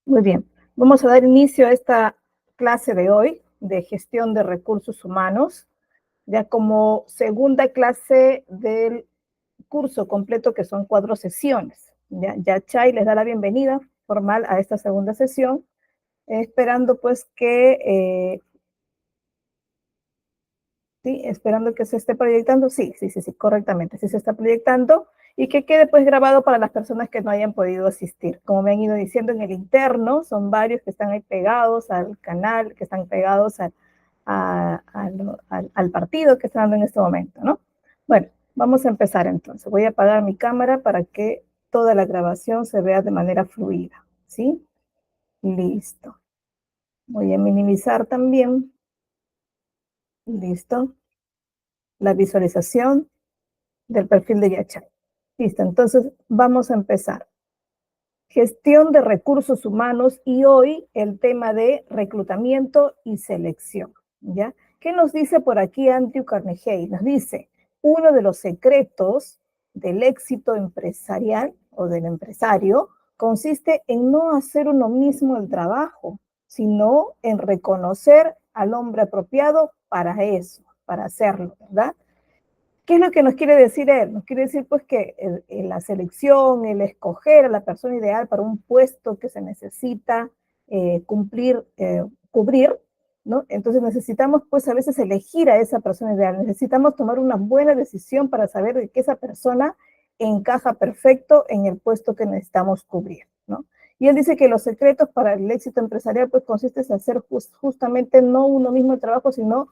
Muy bien, vamos a dar inicio a esta clase de hoy de gestión de recursos humanos, ya como segunda clase del curso completo que son 4 sesiones. Ya Chay les da la bienvenida formal a esta segunda sesión, esperando pues que ¿sí? Esperando que se esté proyectando. Sí, correctamente. Sí se está proyectando y que quede pues grabado para las personas que no hayan podido asistir. Como me han ido diciendo en el interno, son varios que están ahí pegados al canal, que están pegados al partido que está dando en este momento, ¿no? Bueno, vamos a empezar entonces. Voy a apagar mi cámara para que toda la grabación se vea de manera fluida, ¿sí? Listo. Voy a minimizar también. Listo. La visualización del perfil de Yachay. Listo, entonces vamos a empezar. Gestión de recursos humanos y hoy el tema de reclutamiento y selección, ¿ya? ¿Qué nos dice por aquí Andrew Carnegie? Nos dice, uno de los secretos del éxito empresarial o del empresario consiste en no hacer uno mismo el trabajo, sino en reconocer al hombre apropiado para eso, para hacerlo, ¿verdad? ¿Qué es lo que nos quiere decir él? Nos quiere decir pues que la selección, el escoger a la persona ideal para un puesto que se necesita cubrir, ¿no? Entonces necesitamos pues a veces elegir a esa persona ideal, necesitamos tomar una buena decisión para saber de que esa persona encaja perfecto en el puesto que necesitamos cubrir, ¿no? Y él dice que los secretos para el éxito empresarial pues consiste en hacer justamente no uno mismo el trabajo, sino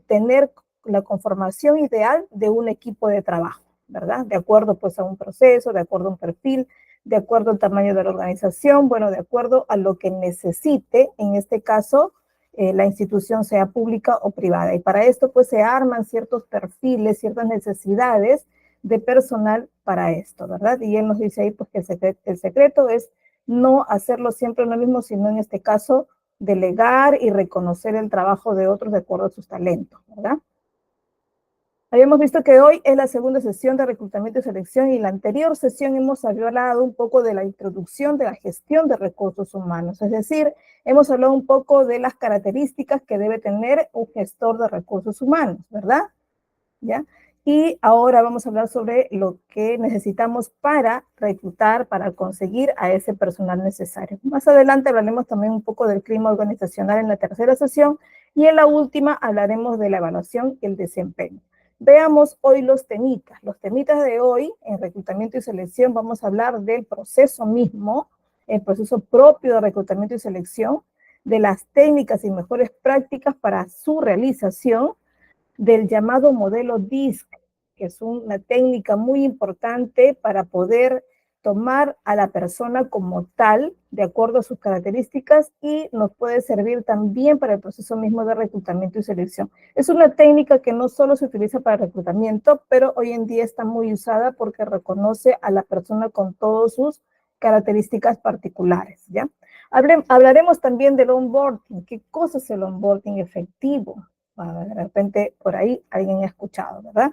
tener la conformación ideal de un equipo de trabajo, ¿verdad? De acuerdo pues a un proceso, de acuerdo a un perfil, de acuerdo al tamaño de la organización, bueno, de acuerdo a lo que necesite, en este caso, la institución sea pública o privada. Y para esto pues se arman ciertos perfiles, ciertas necesidades de personal para esto, ¿verdad? Y él nos dice ahí pues que el secreto es no hacerlo siempre lo mismo, sino en este caso delegar y reconocer el trabajo de otros de acuerdo a sus talentos, ¿verdad? Habíamos visto que hoy es la segunda sesión de reclutamiento y selección y en la anterior sesión hemos hablado un poco de la introducción de la gestión de recursos humanos, es decir, hemos hablado un poco de las características que debe tener un gestor de recursos humanos, ¿verdad? ¿Ya? Y ahora vamos a hablar sobre lo que necesitamos para reclutar, para conseguir a ese personal necesario. Más adelante hablaremos también un poco del clima organizacional en la tercera sesión y en la última hablaremos de la evaluación y el desempeño. Veamos hoy los temitas. Los temitas de hoy en reclutamiento y selección vamos a hablar del proceso mismo, el proceso propio de reclutamiento y selección, de las técnicas y mejores prácticas para su realización, del llamado modelo DISC, que es una técnica muy importante para poder tomar a la persona como tal, de acuerdo a sus características, y nos puede servir también para el proceso mismo de reclutamiento y selección. Es una técnica que no solo se utiliza para reclutamiento, pero hoy en día está muy usada porque reconoce a la persona con todas sus características particulares, ¿ya? Hablaremos también del onboarding. ¿Qué cosa es el onboarding efectivo? De repente por ahí alguien ha escuchado, ¿verdad?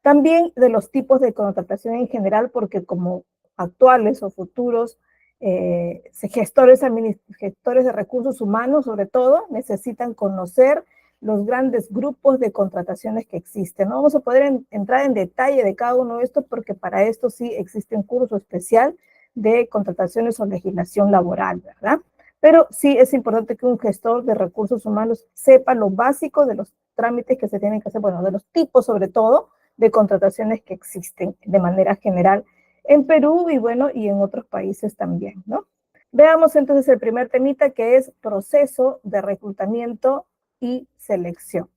También de los tipos de contratación en general, porque como actuales o futuros gestores de recursos humanos, sobre todo, necesitan conocer los grandes grupos de contrataciones que existen. No vamos a poder entrar en detalle de cada uno de estos porque para esto sí existe un curso especial de contrataciones o legislación laboral, ¿verdad? Pero sí es importante que un gestor de recursos humanos sepa lo básico de los trámites que se tienen que hacer, bueno, de los tipos sobre todo de contrataciones que existen de manera general en Perú y bueno, y en otros países también, ¿no? Veamos entonces el primer temita que es proceso de reclutamiento y selección.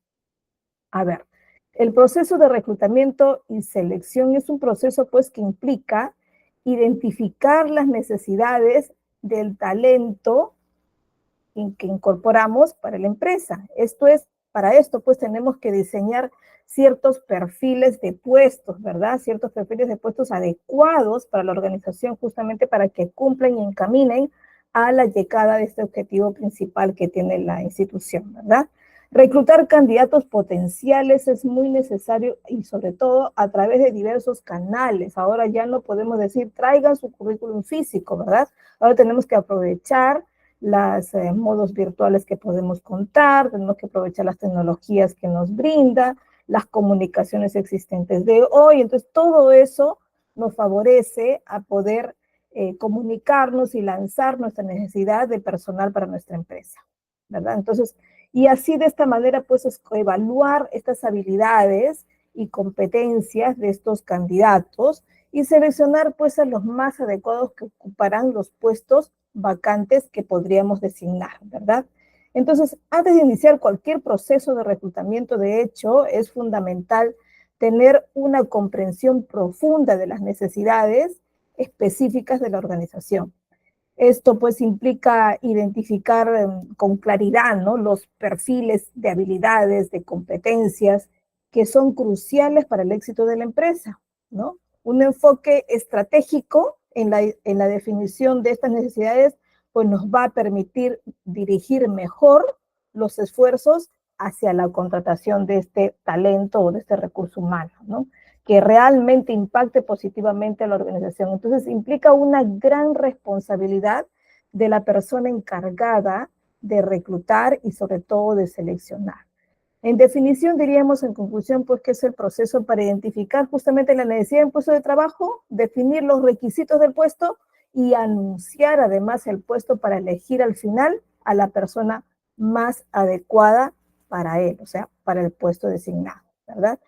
A ver, el proceso de reclutamiento y selección es un proceso pues que implica identificar las necesidades del talento que incorporamos para la empresa. Para esto pues tenemos que diseñar ciertos perfiles de puestos, ¿verdad? Ciertos perfiles de puestos adecuados para la organización justamente para que cumplan y encaminen a la llegada de este objetivo principal que tiene la institución, ¿verdad? Reclutar candidatos potenciales es muy necesario y sobre todo a través de diversos canales. Ahora ya no podemos decir traigan su currículum físico, ¿verdad? Ahora tenemos que aprovechar los modos virtuales que podemos contar, tenemos que aprovechar las tecnologías que nos brinda, las comunicaciones existentes de hoy. Entonces, todo eso nos favorece a poder comunicarnos y lanzar nuestra necesidad de personal para nuestra empresa, ¿verdad? Entonces, y así de esta manera, pues, es evaluar estas habilidades y competencias de estos candidatos y seleccionar, pues, a los más adecuados que ocuparán los puestos vacantes que podríamos designar, ¿verdad? Entonces, antes de iniciar cualquier proceso de reclutamiento, de hecho, es fundamental tener una comprensión profunda de las necesidades específicas de la organización. Esto pues implica identificar con claridad, ¿no?, los perfiles de habilidades, de competencias que son cruciales para el éxito de la empresa, ¿no? Un enfoque estratégico en la definición de estas necesidades pues nos va a permitir dirigir mejor los esfuerzos hacia la contratación de este talento o de este recurso humano, ¿no?, que realmente impacte positivamente a la organización. Entonces, implica una gran responsabilidad de la persona encargada de reclutar y sobre todo de seleccionar. En definición, diríamos en conclusión, pues que es el proceso para identificar justamente la necesidad del puesto de trabajo, definir los requisitos del puesto y anunciar además el puesto para elegir al final a la persona más adecuada para él, o sea, para el puesto designado, ¿verdad?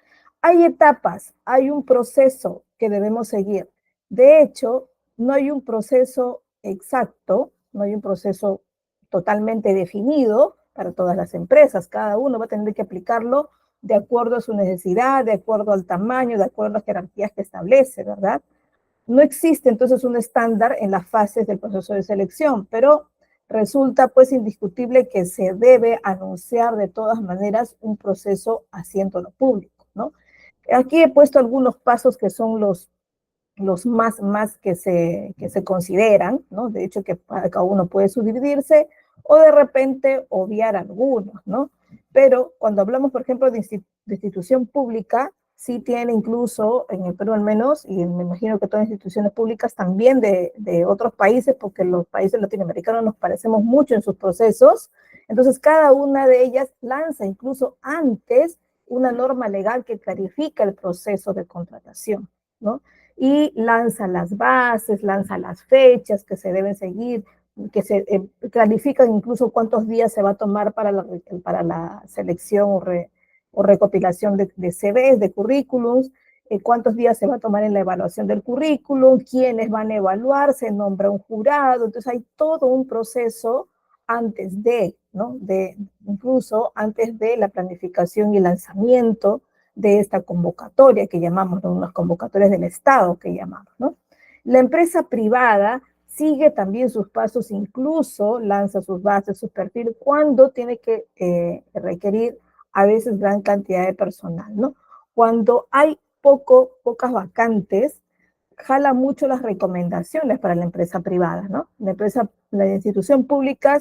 Hay etapas, hay un proceso que debemos seguir. De hecho, no hay un proceso exacto, no hay un proceso totalmente definido para todas las empresas. Cada uno va a tener que aplicarlo de acuerdo a su necesidad, de acuerdo al tamaño, de acuerdo a las jerarquías que establece, ¿verdad? No existe entonces un estándar en las fases del proceso de selección, pero resulta pues indiscutible que se debe anunciar de todas maneras un proceso haciéndolo público, ¿no? Aquí he puesto algunos pasos que son los más que se consideran, ¿no? De hecho, que cada uno puede subdividirse o de repente obviar algunos, ¿no? Pero cuando hablamos, por ejemplo, de institución pública, sí tiene incluso, en el Perú al menos, y me imagino que todas las instituciones públicas también de otros países, porque los países latinoamericanos nos parecemos mucho en sus procesos, entonces cada una de ellas lanza incluso antes una norma legal que clarifica el proceso de contratación, ¿no? Y lanza las bases, lanza las fechas que se deben seguir, que se clarifican incluso cuántos días se va a tomar para la selección o recopilación de CVs, de currículums, cuántos días se va a tomar en la evaluación del currículum, quiénes van a evaluar, se nombra un jurado, entonces hay todo un proceso antes de, ¿no? Incluso antes de la planificación y lanzamiento de esta convocatoria que llamamos, ¿no?, unas convocatorias del Estado que llamamos, ¿no? La empresa privada sigue también sus pasos, incluso lanza sus bases, sus perfiles, cuando tiene que requerir a veces gran cantidad de personal, ¿no? Cuando hay pocas vacantes, jala mucho las recomendaciones para la empresa privada, ¿no? La institución pública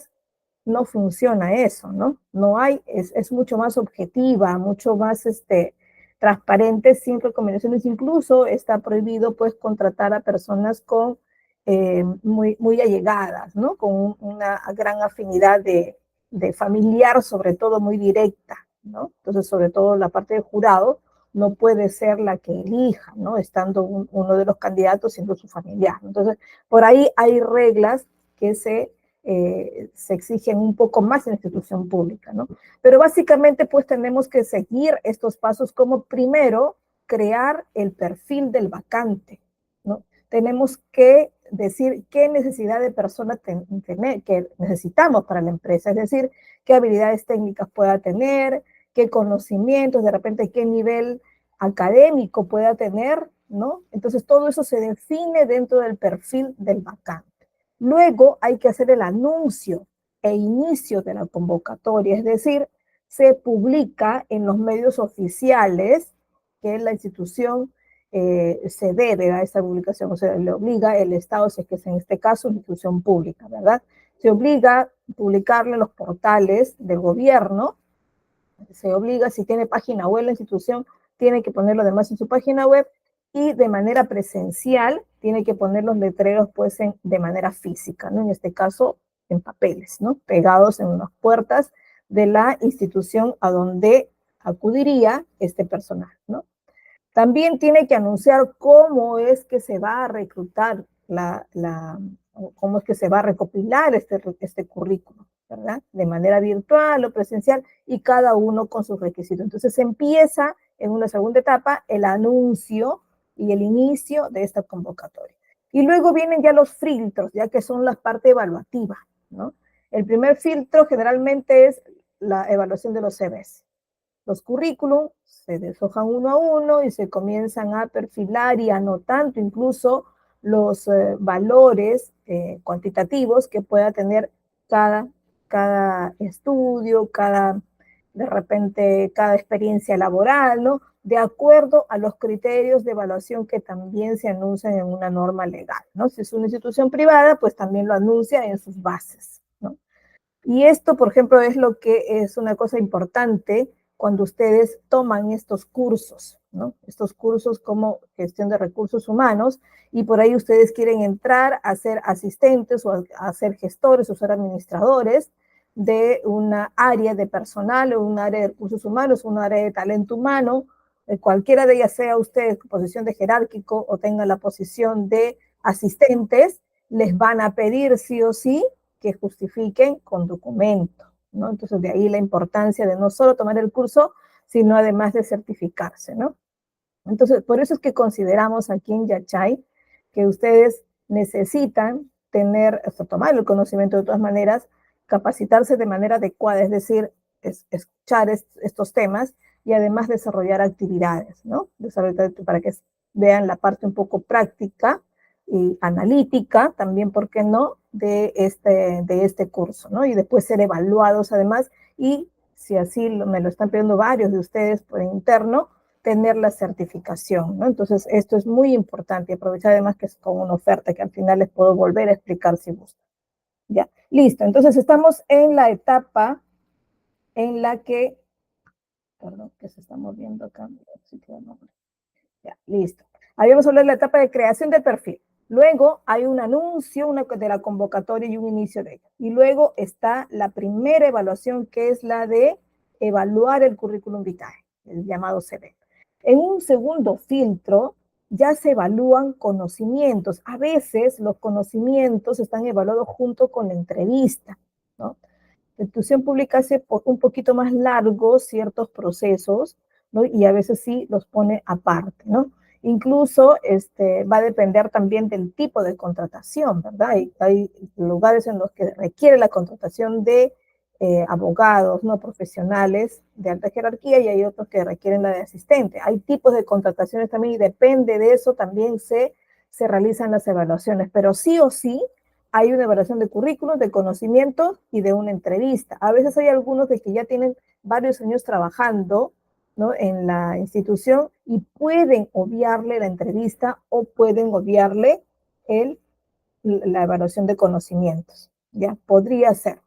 no funciona eso, ¿no? No hay, es mucho más objetiva, mucho más transparente, sin recomendaciones. Incluso está prohibido, pues, contratar a personas con muy allegadas, ¿no? Con una gran afinidad de familiar, sobre todo muy directa, ¿no? Entonces, sobre todo la parte del jurado no puede ser la que elija, ¿no? Estando uno de los candidatos siendo su familiar. Entonces, por ahí hay reglas que se exigen un poco más en la institución pública, ¿no? Pero básicamente, pues, tenemos que seguir estos pasos como, primero, crear el perfil del vacante, ¿no? Tenemos que decir qué necesidad de persona que necesitamos para la empresa, es decir, qué habilidades técnicas pueda tener, qué conocimientos, de repente qué nivel académico pueda tener, ¿no? Entonces, todo eso se define dentro del perfil del vacante. Luego hay que hacer el anuncio e inicio de la convocatoria, es decir, se publica en los medios oficiales que la institución se debe a esta publicación, o sea, le obliga el Estado, si es que es en este caso una institución pública, ¿verdad? Se obliga a publicarle en los portales del gobierno, se obliga, si tiene página web la institución, tiene que ponerlo además en su página web, y de manera presencial tiene que poner los letreros pues de manera física, ¿no? En este caso, en papeles, ¿no? Pegados en unas puertas de la institución a donde acudiría este personal, ¿no? También tiene que anunciar cómo es que se va a reclutar cómo es que se va a recopilar este currículum, ¿verdad? De manera virtual o presencial y cada uno con sus requisitos. Entonces empieza en una segunda etapa el anuncio y el inicio de esta convocatoria. Y luego vienen ya los filtros, ya que son la parte evaluativa, ¿no? El primer filtro generalmente es la evaluación de los CVs. Los currículum se deshojan uno a uno y se comienzan a perfilar y anotando incluso los valores cuantitativos que pueda tener cada estudio, de repente, cada experiencia laboral, ¿no? De acuerdo a los criterios de evaluación que también se anuncian en una norma legal, ¿no? Si es una institución privada, pues también lo anuncia en sus bases, ¿no? Y esto, por ejemplo, es lo que es una cosa importante cuando ustedes toman estos cursos, ¿no? Estos cursos como gestión de recursos humanos, y por ahí ustedes quieren entrar a ser asistentes o a ser gestores o ser administradores de una área de personal o un área de recursos humanos, un área de talento humano, cualquiera de ellas sea usted posición de jerárquico o tenga la posición de asistentes, les van a pedir sí o sí que justifiquen con documento, ¿no? Entonces, de ahí la importancia de no solo tomar el curso, sino además de certificarse, ¿no? Entonces, por eso es que consideramos aquí en Yachay que ustedes necesitan tener, tomar el conocimiento de todas maneras, capacitarse de manera adecuada, es decir, escuchar estos temas y además desarrollar actividades, ¿no? Para que vean la parte un poco práctica y analítica, también, ¿por qué no?, de este curso, ¿no? Y después ser evaluados además, y si así me lo están pidiendo varios de ustedes por interno, tener la certificación, ¿no? Entonces, esto es muy importante y aprovechar además que es con una oferta que al final les puedo volver a explicar si gustan. Ya, listo. Entonces, estamos en la etapa en la que, perdón, que se está moviendo acá. Ya, listo. Habíamos hablado de la etapa de creación del perfil. Luego hay un anuncio de la convocatoria y un inicio de ella. Y luego está la primera evaluación, que es la de evaluar el currículum vitae, el llamado CV. En un segundo filtro ya se evalúan conocimientos. A veces los conocimientos están evaluados junto con la entrevista, ¿no? La institución pública hace un poquito más largos ciertos procesos, ¿no? Y a veces sí los pone aparte, ¿no? Incluso va a depender también del tipo de contratación, ¿verdad? Hay lugares en los que requiere la contratación de abogados, no profesionales de alta jerarquía, y hay otros que requieren la de asistente. Hay tipos de contrataciones también y depende de eso también se realizan las evaluaciones, pero sí o sí hay una evaluación de currículum, de conocimientos y de una entrevista. A veces hay algunos de que ya tienen varios años trabajando, ¿no?, en la institución y pueden obviarle la entrevista o pueden obviarle la evaluación de conocimientos. Ya, podría ser,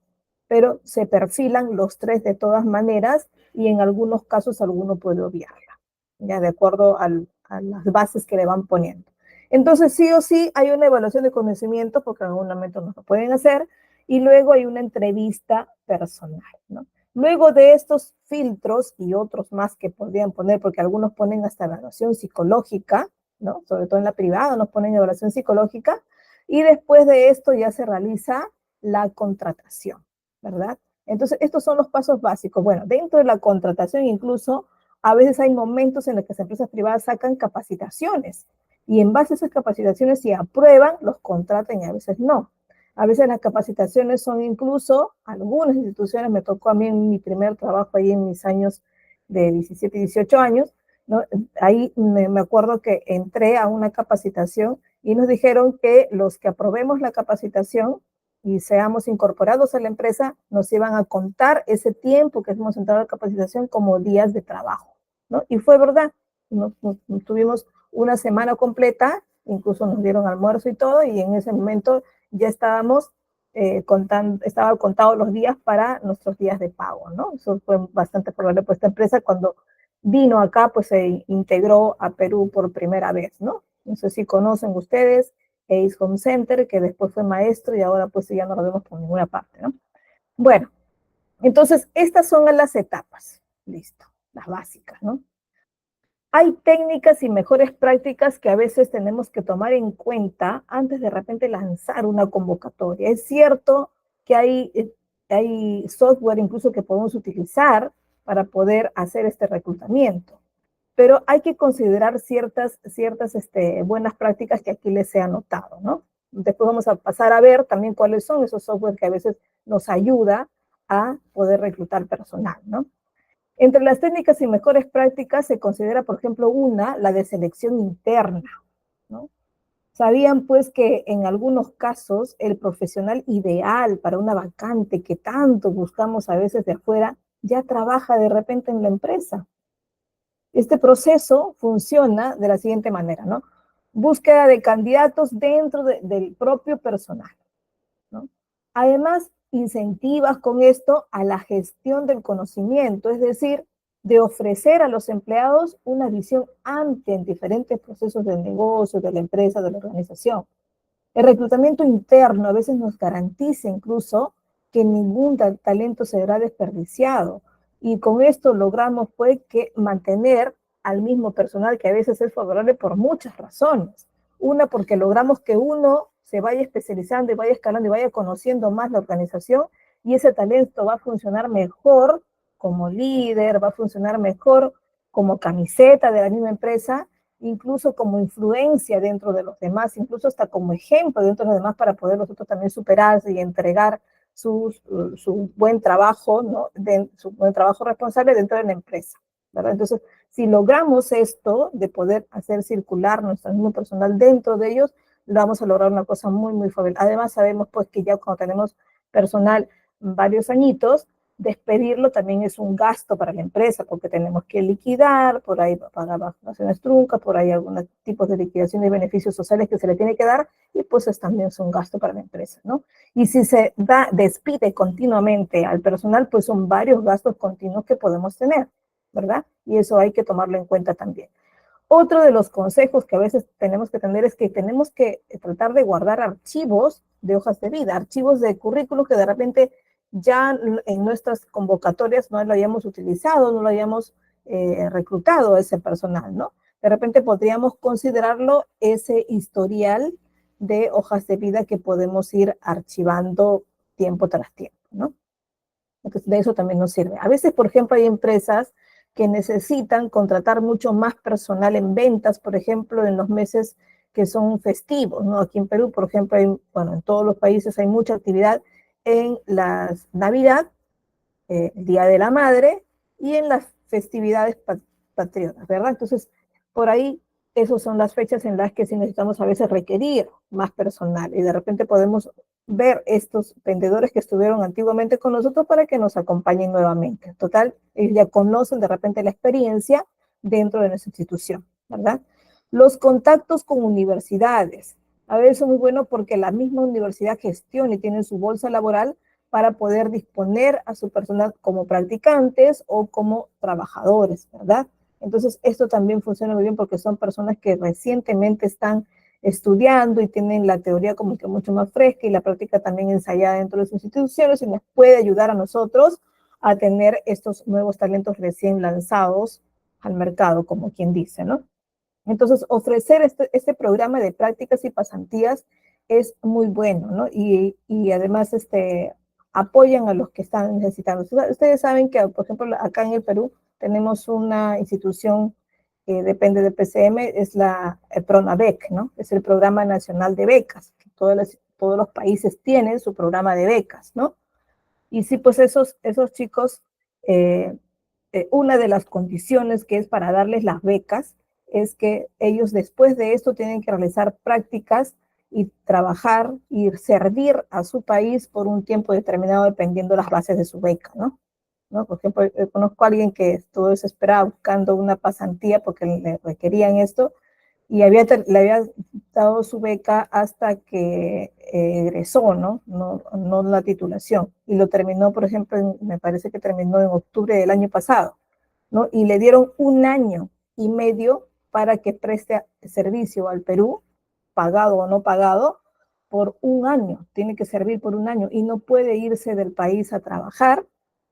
pero se perfilan los tres de todas maneras y en algunos casos alguno puede obviarla, ya, de acuerdo a las bases que le van poniendo. Entonces, sí o sí, hay una evaluación de conocimientos, porque en algún momento no lo pueden hacer, y luego hay una entrevista personal, ¿no? Luego de estos filtros y otros más que podrían poner, porque algunos ponen hasta evaluación psicológica, ¿no? Sobre todo en la privada nos ponen evaluación psicológica, y después de esto ya se realiza la contratación, ¿verdad? Entonces, estos son los pasos básicos. Bueno, dentro de la contratación incluso, a veces hay momentos en los que las empresas privadas sacan capacitaciones, y en base a esas capacitaciones, si aprueban, los contratan y a veces no. A veces las capacitaciones son incluso, algunas instituciones, me tocó a mí en mi primer trabajo ahí en mis años de 17 y 18 años, ¿no? Ahí me acuerdo que entré a una capacitación y nos dijeron que los que aprobemos la capacitación y seamos incorporados a la empresa, nos iban a contar ese tiempo que hemos entrado a la capacitación como días de trabajo, ¿no? Y fue verdad, nos tuvimos una semana completa, incluso nos dieron almuerzo y todo, y en ese momento ya estábamos estaban contados los días para nuestros días de pago, ¿no? Eso fue bastante probable, pues esta empresa cuando vino acá, pues se integró a Perú por primera vez, ¿no? No sé si conocen ustedes Ace Home Center, que después fue maestro y ahora pues ya no lo vemos por ninguna parte, ¿no? Bueno, entonces estas son las etapas, listo, las básicas, ¿no? Hay técnicas y mejores prácticas que a veces tenemos que tomar en cuenta antes de repente lanzar una convocatoria. Es cierto que hay software incluso que podemos utilizar para poder hacer este reclutamiento, pero hay que considerar ciertas buenas prácticas que aquí les he anotado, ¿no? Después vamos a pasar a ver también cuáles son esos software que a veces nos ayuda a poder reclutar personal, ¿no? Entre las técnicas y mejores prácticas se considera, por ejemplo, la de selección interna, ¿no? Sabían pues que en algunos casos el profesional ideal para una vacante que tanto buscamos a veces de afuera ya trabaja de repente en la empresa. Este proceso funciona de la siguiente manera, ¿no? Búsqueda de candidatos dentro del propio personal, ¿no? Además, incentivas con esto a la gestión del conocimiento, es decir, de ofrecer a los empleados una visión amplia en diferentes procesos del negocio, de la empresa, de la organización. El reclutamiento interno a veces nos garantiza incluso que ningún talento se verá desperdiciado. Y con esto logramos pues que mantener al mismo personal que a veces es favorable por muchas razones. Una, porque logramos que uno se vaya especializando y vaya escalando y vaya conociendo más la organización y ese talento va a funcionar mejor como líder, va a funcionar mejor como camiseta de la misma empresa, incluso como influencia dentro de los demás, incluso hasta como ejemplo dentro de los demás para poder nosotros también superarse y entregar su buen trabajo, ¿no? Su buen trabajo responsable dentro de la empresa, ¿verdad? Entonces, si logramos esto de poder hacer circular nuestro mismo personal dentro de ellos, vamos a lograr una cosa muy, muy favorable. Además, sabemos pues que ya cuando tenemos personal varios añitos, despedirlo también es un gasto para la empresa, porque tenemos que liquidar, por ahí pagar vacunaciones truncas, por ahí algunos tipos de liquidación de beneficios sociales que se le tiene que dar, y pues también es un gasto para la empresa, ¿no? Y si se despide continuamente al personal, pues son varios gastos continuos que podemos tener, ¿verdad? Y eso hay que tomarlo en cuenta también. Otro de los consejos que a veces tenemos que tener es que tenemos que tratar de guardar archivos de hojas de vida, archivos de currículos que de repente ya en nuestras convocatorias no lo hayamos utilizado, no lo hayamos reclutado a ese personal, ¿no? De repente podríamos considerarlo ese historial de hojas de vida que podemos ir archivando tiempo tras tiempo, ¿no? Entonces, de eso también nos sirve. A veces, por ejemplo, hay empresas que necesitan contratar mucho más personal en ventas, por ejemplo, en los meses que son festivos, ¿no? Aquí en Perú, por ejemplo, bueno, en todos los países hay mucha actividad en la Navidad, el Día de la Madre y en las festividades patriotas, ¿verdad? Entonces, por ahí, esas son las fechas en las que sí necesitamos a veces requerir más personal y de repente podemos ver estos vendedores que estuvieron antiguamente con nosotros para que nos acompañen nuevamente. Total, ellos ya conocen de repente la experiencia dentro de nuestra institución, ¿verdad? Los contactos con universidades. A veces son muy buenos porque la misma universidad gestiona y tiene su bolsa laboral para poder disponer a su personal como practicantes o como trabajadores, ¿verdad? Entonces, esto también funciona muy bien porque son personas que recientemente están estudiando y tienen la teoría como que mucho más fresca y la práctica también ensayada dentro de sus instituciones y nos puede ayudar a nosotros a tener estos nuevos talentos recién lanzados al mercado, como quien dice, ¿no? Entonces, ofrecer este programa de prácticas y pasantías es muy bueno, ¿no? Y además apoyan a los que están necesitando. Ustedes saben que, por ejemplo, acá en el Perú tenemos una institución que depende de PCM, es la PRONAVEC, ¿no? Es el Programa Nacional de Becas, que todos los países tienen su programa de becas, ¿no? Y sí, pues esos chicos, eh, una de las condiciones que es para darles las becas es que ellos después de esto tienen que realizar prácticas y trabajar y servir a su país por un tiempo determinado dependiendo de las bases de su beca, ¿no? ¿No? Por ejemplo, conozco a alguien que estuvo desesperado buscando una pasantía porque le requerían esto y le había dado su beca hasta que egresó, ¿no? No la titulación. Y lo terminó, por ejemplo, me parece que terminó en octubre del año pasado, ¿no? Y le dieron 1 año y medio para que preste servicio al Perú pagado o no pagado, por un año, tiene que servir por un año y no puede irse del país a trabajar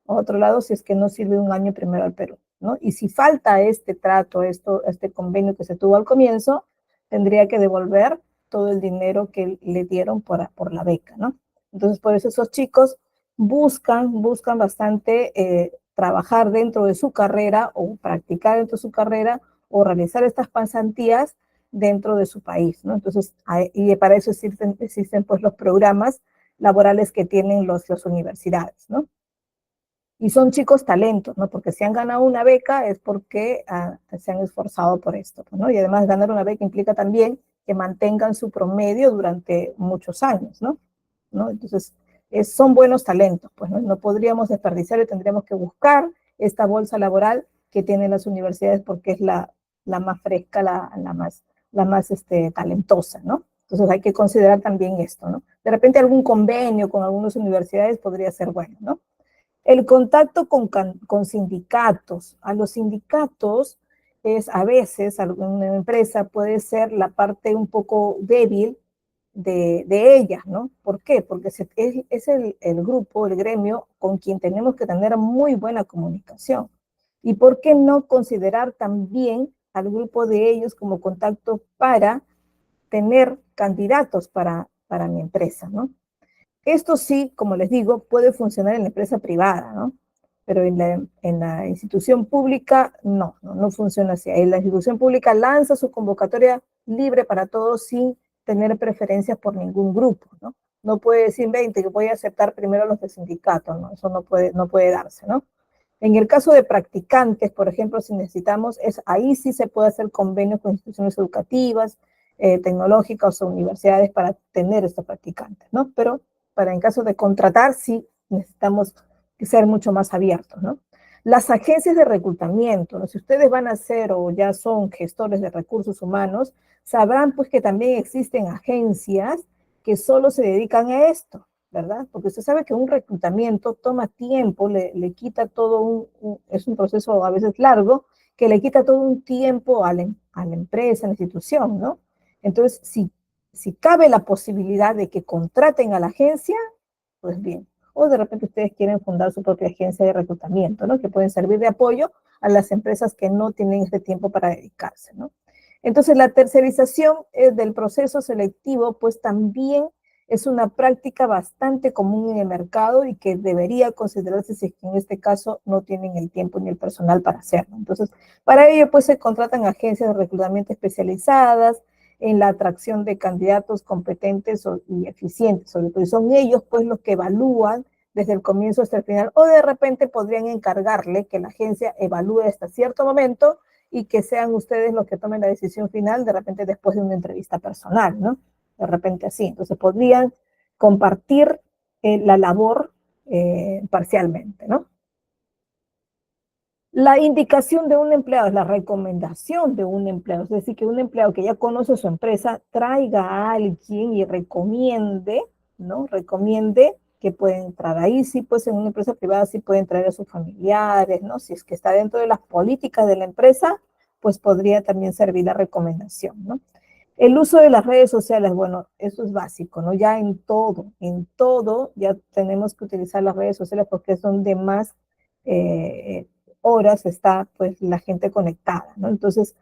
a otro lado si es que no sirve un año primero al Perú, ¿no? Y si falta este trato, este convenio que se tuvo al comienzo, tendría que devolver todo el dinero que le dieron por la beca, ¿no? Entonces, por eso esos chicos buscan bastante trabajar dentro de su carrera o practicar dentro de su carrera o realizar estas pasantías dentro de su país, ¿no? Entonces, y para eso existen pues los programas laborales que tienen las universidades, ¿no? Y son chicos talentos, ¿no? Porque si han ganado una beca es porque se han esforzado por esto, ¿no? Y además ganar una beca implica también que mantengan su promedio durante muchos años, ¿no? ¿No? Entonces, son buenos talentos, pues ¿no? No podríamos desperdiciar y tendríamos que buscar esta bolsa laboral que tienen las universidades porque es la más fresca, la más talentosa, ¿no? Entonces hay que considerar también esto, ¿no? De repente algún convenio con algunas universidades podría ser bueno, ¿no? El contacto con sindicatos. A los sindicatos es a veces, alguna empresa puede ser la parte un poco débil de ellas, ¿no? ¿Por qué? Porque es el grupo, el gremio con quien tenemos que tener muy buena comunicación. ¿Y por qué no considerar también al grupo de ellos como contacto para tener candidatos para mi empresa, ¿no? Esto sí, como les digo, puede funcionar en la empresa privada, ¿no? Pero en la institución pública no funciona así. En la institución pública lanza su convocatoria libre para todos sin tener preferencias por ningún grupo, ¿no? No puede decir 20 que voy a aceptar primero a los de sindicato, ¿no? Eso no puede darse, ¿no? En el caso de practicantes, por ejemplo, si necesitamos, ahí sí se puede hacer convenios con instituciones educativas, tecnológicas o universidades para tener estos practicantes, ¿no? Pero en caso de contratar, sí necesitamos ser mucho más abiertos, ¿no? Las agencias de reclutamiento, ¿no? Si ustedes van a ser o ya son gestores de recursos humanos, sabrán pues que también existen agencias que solo se dedican a esto, ¿verdad? Porque usted sabe que un reclutamiento toma tiempo, le quita todo es un proceso a veces largo, que le quita todo un tiempo a la empresa, a la institución, ¿no? Entonces, si cabe la posibilidad de que contraten a la agencia, pues bien. O de repente ustedes quieren fundar su propia agencia de reclutamiento, ¿no? Que pueden servir de apoyo a las empresas que no tienen este tiempo para dedicarse, ¿no? Entonces, la tercerización del proceso selectivo, pues también es una práctica bastante común en el mercado y que debería considerarse si es que en este caso no tienen el tiempo ni el personal para hacerlo. Entonces, para ello, pues se contratan agencias de reclutamiento especializadas en la atracción de candidatos competentes y eficientes, sobre todo. Y son ellos, pues, los que evalúan desde el comienzo hasta el final, o de repente podrían encargarle que la agencia evalúe hasta cierto momento y que sean ustedes los que tomen la decisión final, de repente después de una entrevista personal, ¿no? De repente así. Entonces podrían compartir la labor parcialmente, ¿no? La indicación de un empleado es la recomendación de un empleado, es decir, que un empleado que ya conoce su empresa traiga a alguien y recomiende, ¿no? Recomiende que pueden entrar ahí, sí, pues en una empresa privada sí pueden traer a sus familiares, ¿no? Si es que está dentro de las políticas de la empresa, pues podría también servir la recomendación, ¿no? El uso de las redes sociales, bueno, eso es básico, ¿no? Ya en todo ya tenemos que utilizar las redes sociales porque es donde más horas está pues la gente conectada, ¿no? Entonces,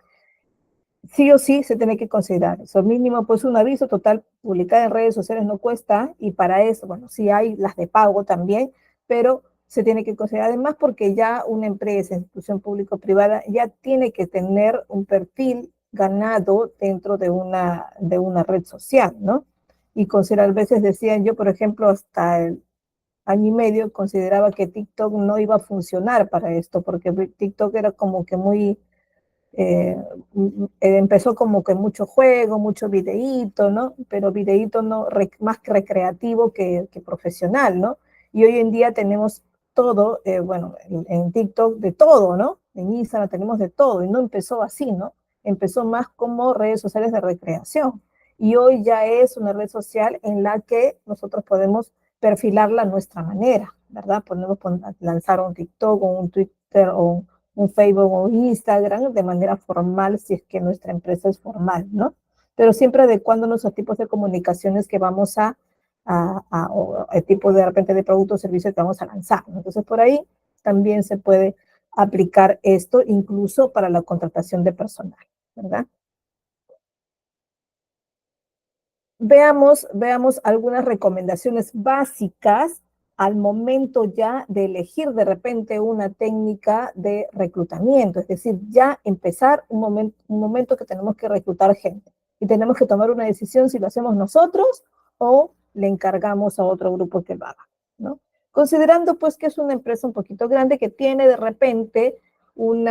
sí o sí se tiene que considerar eso. Mínimo, pues un aviso total publicado en redes sociales no cuesta y para eso, bueno, sí hay las de pago también, pero se tiene que considerar además porque ya una empresa, institución pública o privada, ya tiene que tener un perfil ganado dentro de una red social, ¿no? Y considerar, a veces decían yo, por ejemplo, hasta el año y medio consideraba que TikTok no iba a funcionar para esto, porque TikTok era como que muy, eh, empezó como que mucho juego, mucho videíto, ¿no? Pero videíto no, más recreativo que profesional, ¿no? Y hoy en día tenemos todo, bueno, en TikTok de todo, ¿no? En Instagram tenemos de todo, y no empezó así, ¿no? Empezó más como redes sociales de recreación. Y hoy ya es una red social en la que nosotros podemos perfilarla a nuestra manera, ¿verdad? Podemos lanzar un TikTok o un Twitter o un Facebook o un Instagram de manera formal si es que nuestra empresa es formal, ¿no? pero siempre adecuándonos a tipos de comunicaciones que vamos o el tipo de repente de producto o servicio que vamos a lanzar, ¿no? Entonces, por ahí también se puede aplicar esto incluso para la contratación de personal, ¿verdad? Veamos algunas recomendaciones básicas al momento ya de elegir de repente una técnica de reclutamiento, es decir, ya empezar un momento que tenemos que reclutar gente y tenemos que tomar una decisión si lo hacemos nosotros o le encargamos a otro grupo que lo haga, ¿no? Considerando pues que es una empresa un poquito grande que tiene de repente un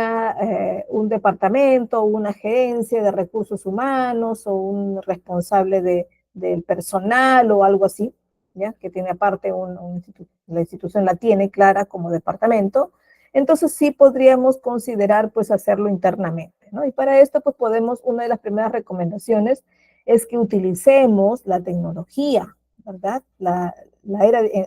departamento, una gerencia de recursos humanos o un responsable del personal o algo así, ¿ya? Que tiene aparte la institución la tiene clara como departamento, entonces sí podríamos considerar pues hacerlo internamente, ¿no? Y para esto pues una de las primeras recomendaciones es que utilicemos la tecnología, ¿verdad?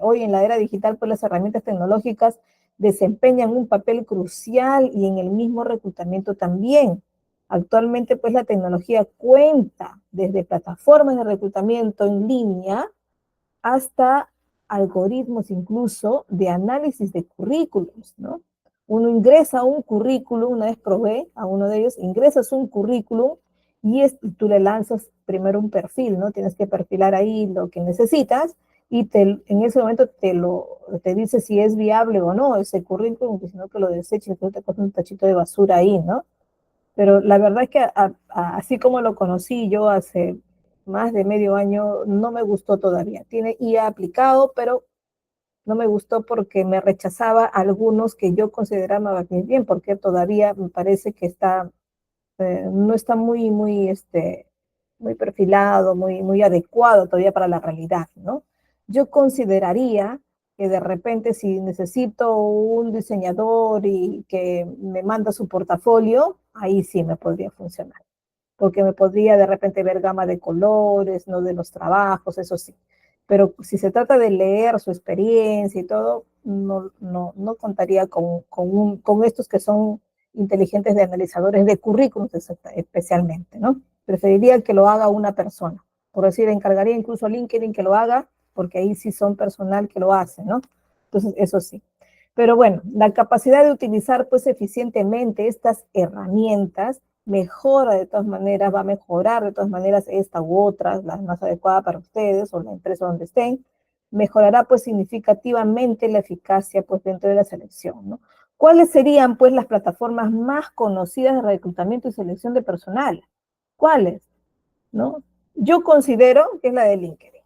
Hoy en la era digital pues las herramientas tecnológicas desempeñan un papel crucial y en el mismo reclutamiento también. Actualmente, pues la tecnología cuenta desde plataformas de reclutamiento en línea hasta algoritmos incluso de análisis de currículums, ¿no? Uno ingresa un currículum, una vez probé a uno de ellos, ingresas un currículum y tú le lanzas primero un perfil, ¿no? Tienes que perfilar ahí lo que necesitas y en ese momento te dice si es viable o no ese currículum, que si no que lo deseches, que te coges un tachito de basura ahí, ¿no? Pero la verdad es que así como lo conocí yo hace más de medio año, no me gustó todavía. Tiene IA aplicado, pero no me gustó porque me rechazaba algunos que yo consideraba bien, porque todavía me parece que no está muy perfilado, muy adecuado todavía para la realidad, ¿no? Yo consideraría que de repente si necesito un diseñador y que me manda su portafolio, ahí sí me podría funcionar, porque me podría de repente ver gama de colores, no de los trabajos, eso sí. Pero si se trata de leer su experiencia y todo, no contaría con estos que son inteligentes de analizadores de currículums especialmente, ¿no? Preferiría que lo haga una persona. Por decir, encargaría incluso a LinkedIn que lo haga, porque ahí sí son personal que lo hace, ¿no? Entonces, eso sí. Pero bueno, la capacidad de utilizar pues eficientemente estas herramientas mejora de todas maneras, va a mejorar de todas maneras esta u otras, la más adecuada para ustedes o la empresa donde estén, mejorará pues significativamente la eficacia pues dentro de la selección, ¿no? ¿Cuáles serían pues las plataformas más conocidas de reclutamiento y selección de personal? ¿Cuáles? ¿No? Yo considero que es la de LinkedIn,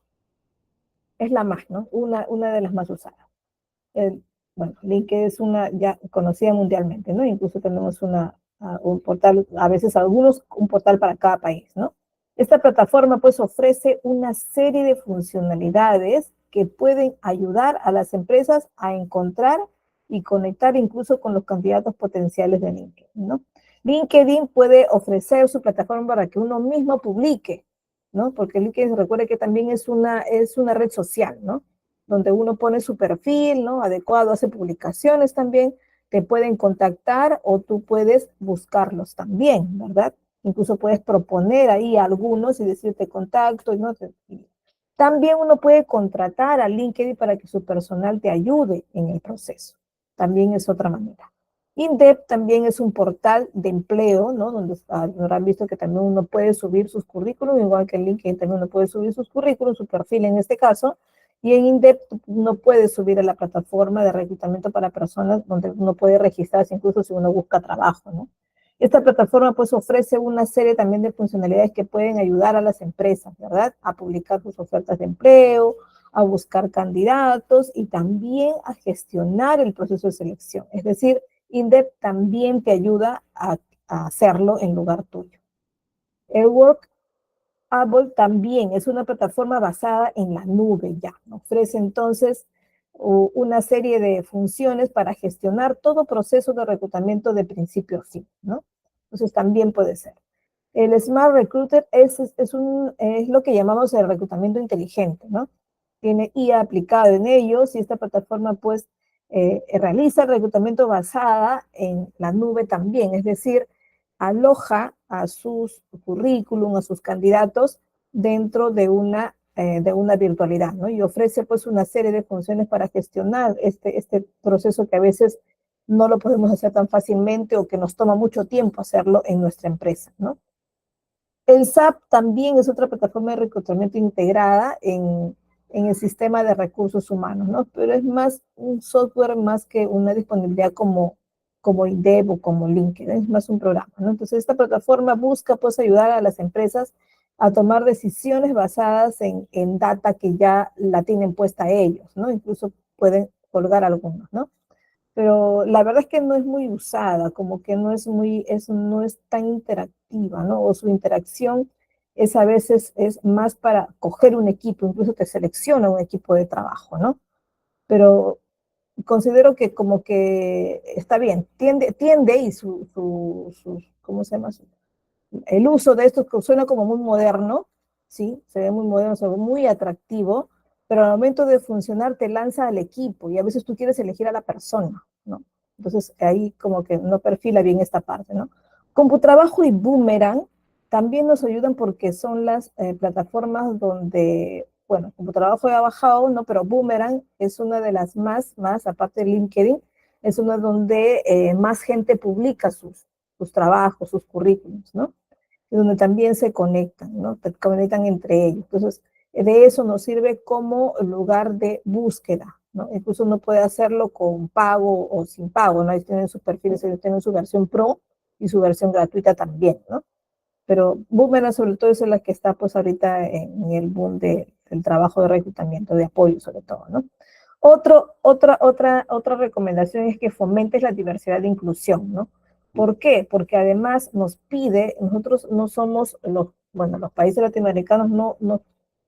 es la más, ¿no? Una de las más usadas. El, bueno, LinkedIn es una ya conocida mundialmente, ¿no? Incluso tenemos un portal, a veces un portal para cada país, ¿no? Esta plataforma pues ofrece una serie de funcionalidades que pueden ayudar a las empresas a encontrar y conectar incluso con los candidatos potenciales de LinkedIn, ¿no? LinkedIn puede ofrecer su plataforma para que uno mismo publique, ¿no? Porque LinkedIn, recuerde que también es una red social, ¿no? Donde uno pone su perfil, ¿no? Adecuado, hace publicaciones también, te pueden contactar o tú puedes buscarlos también, ¿verdad? Incluso puedes proponer ahí a algunos y decirte contacto, ¿no? También uno puede contratar a LinkedIn para que su personal te ayude en el proceso. También es otra manera. InDev también es un portal de empleo, ¿no? Donde habrán visto que también uno puede subir sus currículums, igual que en LinkedIn también uno puede subir sus currículums, su perfil en este caso, y en InDev uno puede subir a la plataforma de reclutamiento para personas donde uno puede registrarse incluso si uno busca trabajo, ¿no? Esta plataforma pues ofrece una serie también de funcionalidades que pueden ayudar a las empresas, ¿verdad? A publicar sus ofertas de empleo, a buscar candidatos y también a gestionar el proceso de selección. Es decir, InDev también te ayuda a hacerlo en lugar tuyo. El Workable también es una plataforma basada en la nube ya. Ofrece entonces una serie de funciones para gestionar todo proceso de reclutamiento de principio a fin, ¿no? Entonces también puede ser. El Smart Recruiter es lo que llamamos el reclutamiento inteligente, ¿no? Tiene IA aplicado en ellos y esta plataforma pues realiza el reclutamiento basada en la nube también, es decir, aloja a sus currículum, a sus candidatos dentro de una virtualidad, ¿no? Y ofrece pues una serie de funciones para gestionar este proceso que a veces no lo podemos hacer tan fácilmente o que nos toma mucho tiempo hacerlo en nuestra empresa, ¿no? El SAP también es otra plataforma de reclutamiento integrada en el sistema de recursos humanos, ¿no? Pero es más un software más que una disponibilidad como INDEP o como LinkedIn, es más un programa, ¿no? Entonces, esta plataforma busca, pues, ayudar a las empresas a tomar decisiones basadas en data que ya la tienen puesta ellos, ¿no? Incluso pueden colgar algunos, ¿no? Pero la verdad es que no es muy usada, como que no es tan interactiva, ¿no? O su interacción es a veces es más para coger un equipo, incluso te selecciona un equipo de trabajo, ¿no? Pero considero que como que está bien, tiende y ¿cómo se llama? El uso de esto que suena como muy moderno, ¿sí? Se ve muy moderno, se ve muy atractivo, pero al momento de funcionar te lanza al equipo y a veces tú quieres elegir a la persona, ¿no? Entonces ahí como que no perfila bien esta parte, ¿no? CompuTrabajo y Boomerang también nos ayudan porque son las plataformas donde, bueno, CompuTrabajo ya ha bajado, ¿no? Pero Boomerang es una de las más, aparte de LinkedIn, es una donde más gente publica sus trabajos, sus currículums, ¿no? Y donde también se conectan, ¿no? Se conectan entre ellos. Entonces, de eso nos sirve como lugar de búsqueda, ¿no? Incluso uno puede hacerlo con pago o sin pago, ¿no? Ellos tienen sus perfiles, ellos tienen su versión pro y su versión gratuita también, ¿no? Pero Boomerang sobre todo es la que está pues ahorita en el boom del trabajo de reclutamiento, de apoyo sobre todo, ¿no? Otra recomendación es que fomentes la diversidad de inclusión, ¿no? ¿Por qué? Porque además nos pide, nosotros no somos los países latinoamericanos,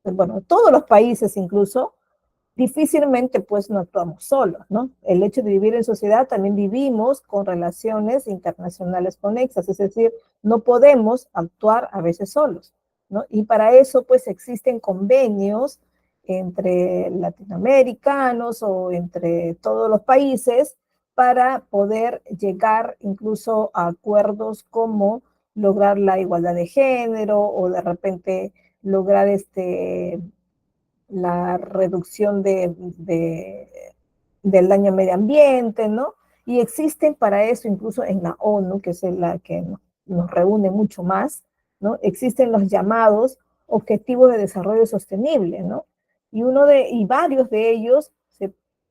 bueno, todos los países incluso, difícilmente pues no actuamos solos, ¿no? El hecho de vivir en sociedad también vivimos con relaciones internacionales conexas, es decir, no podemos actuar a veces solos, ¿no? Y para eso pues existen convenios entre latinoamericanos o entre todos los países para poder llegar incluso a acuerdos como lograr la igualdad de género o de repente lograr la reducción del daño al medio ambiente, ¿no? Y existen para eso, incluso en la ONU, que es la que nos reúne mucho más, ¿no? Existen los llamados Objetivos de Desarrollo Sostenible, ¿no? Y varios de ellos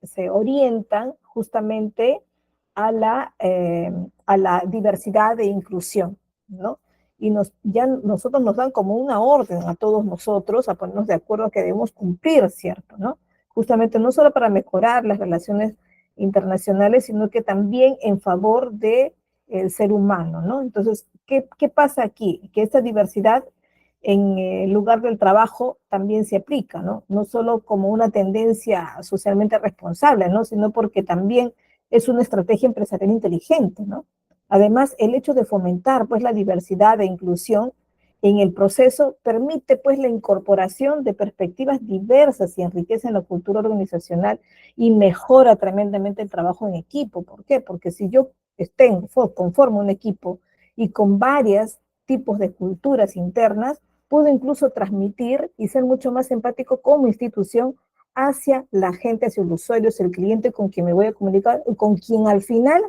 se orientan justamente a la diversidad e inclusión, ¿no? Y ya nosotros nos dan como una orden a todos nosotros a ponernos de acuerdo a que debemos cumplir, ¿cierto? ¿No? Justamente no solo para mejorar las relaciones internacionales, sino que también en favor del ser humano, ¿no? Entonces, ¿qué pasa aquí? Que esta diversidad en el lugar del trabajo también se aplica, ¿no? No solo como una tendencia socialmente responsable, ¿no? Sino porque también es una estrategia empresarial inteligente, ¿no? Además, el hecho de fomentar pues la diversidad e inclusión en el proceso permite pues la incorporación de perspectivas diversas y enriquece la cultura organizacional y mejora tremendamente el trabajo en equipo. ¿Por qué? Porque si yo conformo un equipo y con varios tipos de culturas internas, puedo incluso transmitir y ser mucho más empático como institución hacia la gente, hacia el usuario, hacia el cliente con quien me voy a comunicar, con quien al final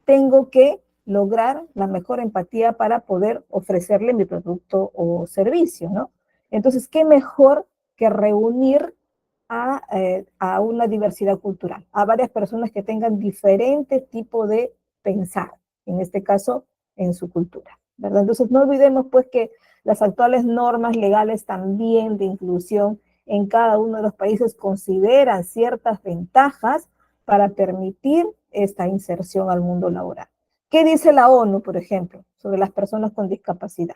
tengo que lograr la mejor empatía para poder ofrecerle mi producto o servicio, ¿no? Entonces, ¿qué mejor que reunir a una diversidad cultural, a varias personas que tengan diferentes tipos de pensar, en este caso, en su cultura, ¿verdad? Entonces, no olvidemos pues que las actuales normas legales también de inclusión en cada uno de los países consideran ciertas ventajas para permitir esta inserción al mundo laboral. ¿Qué dice la ONU, por ejemplo, sobre las personas con discapacidad?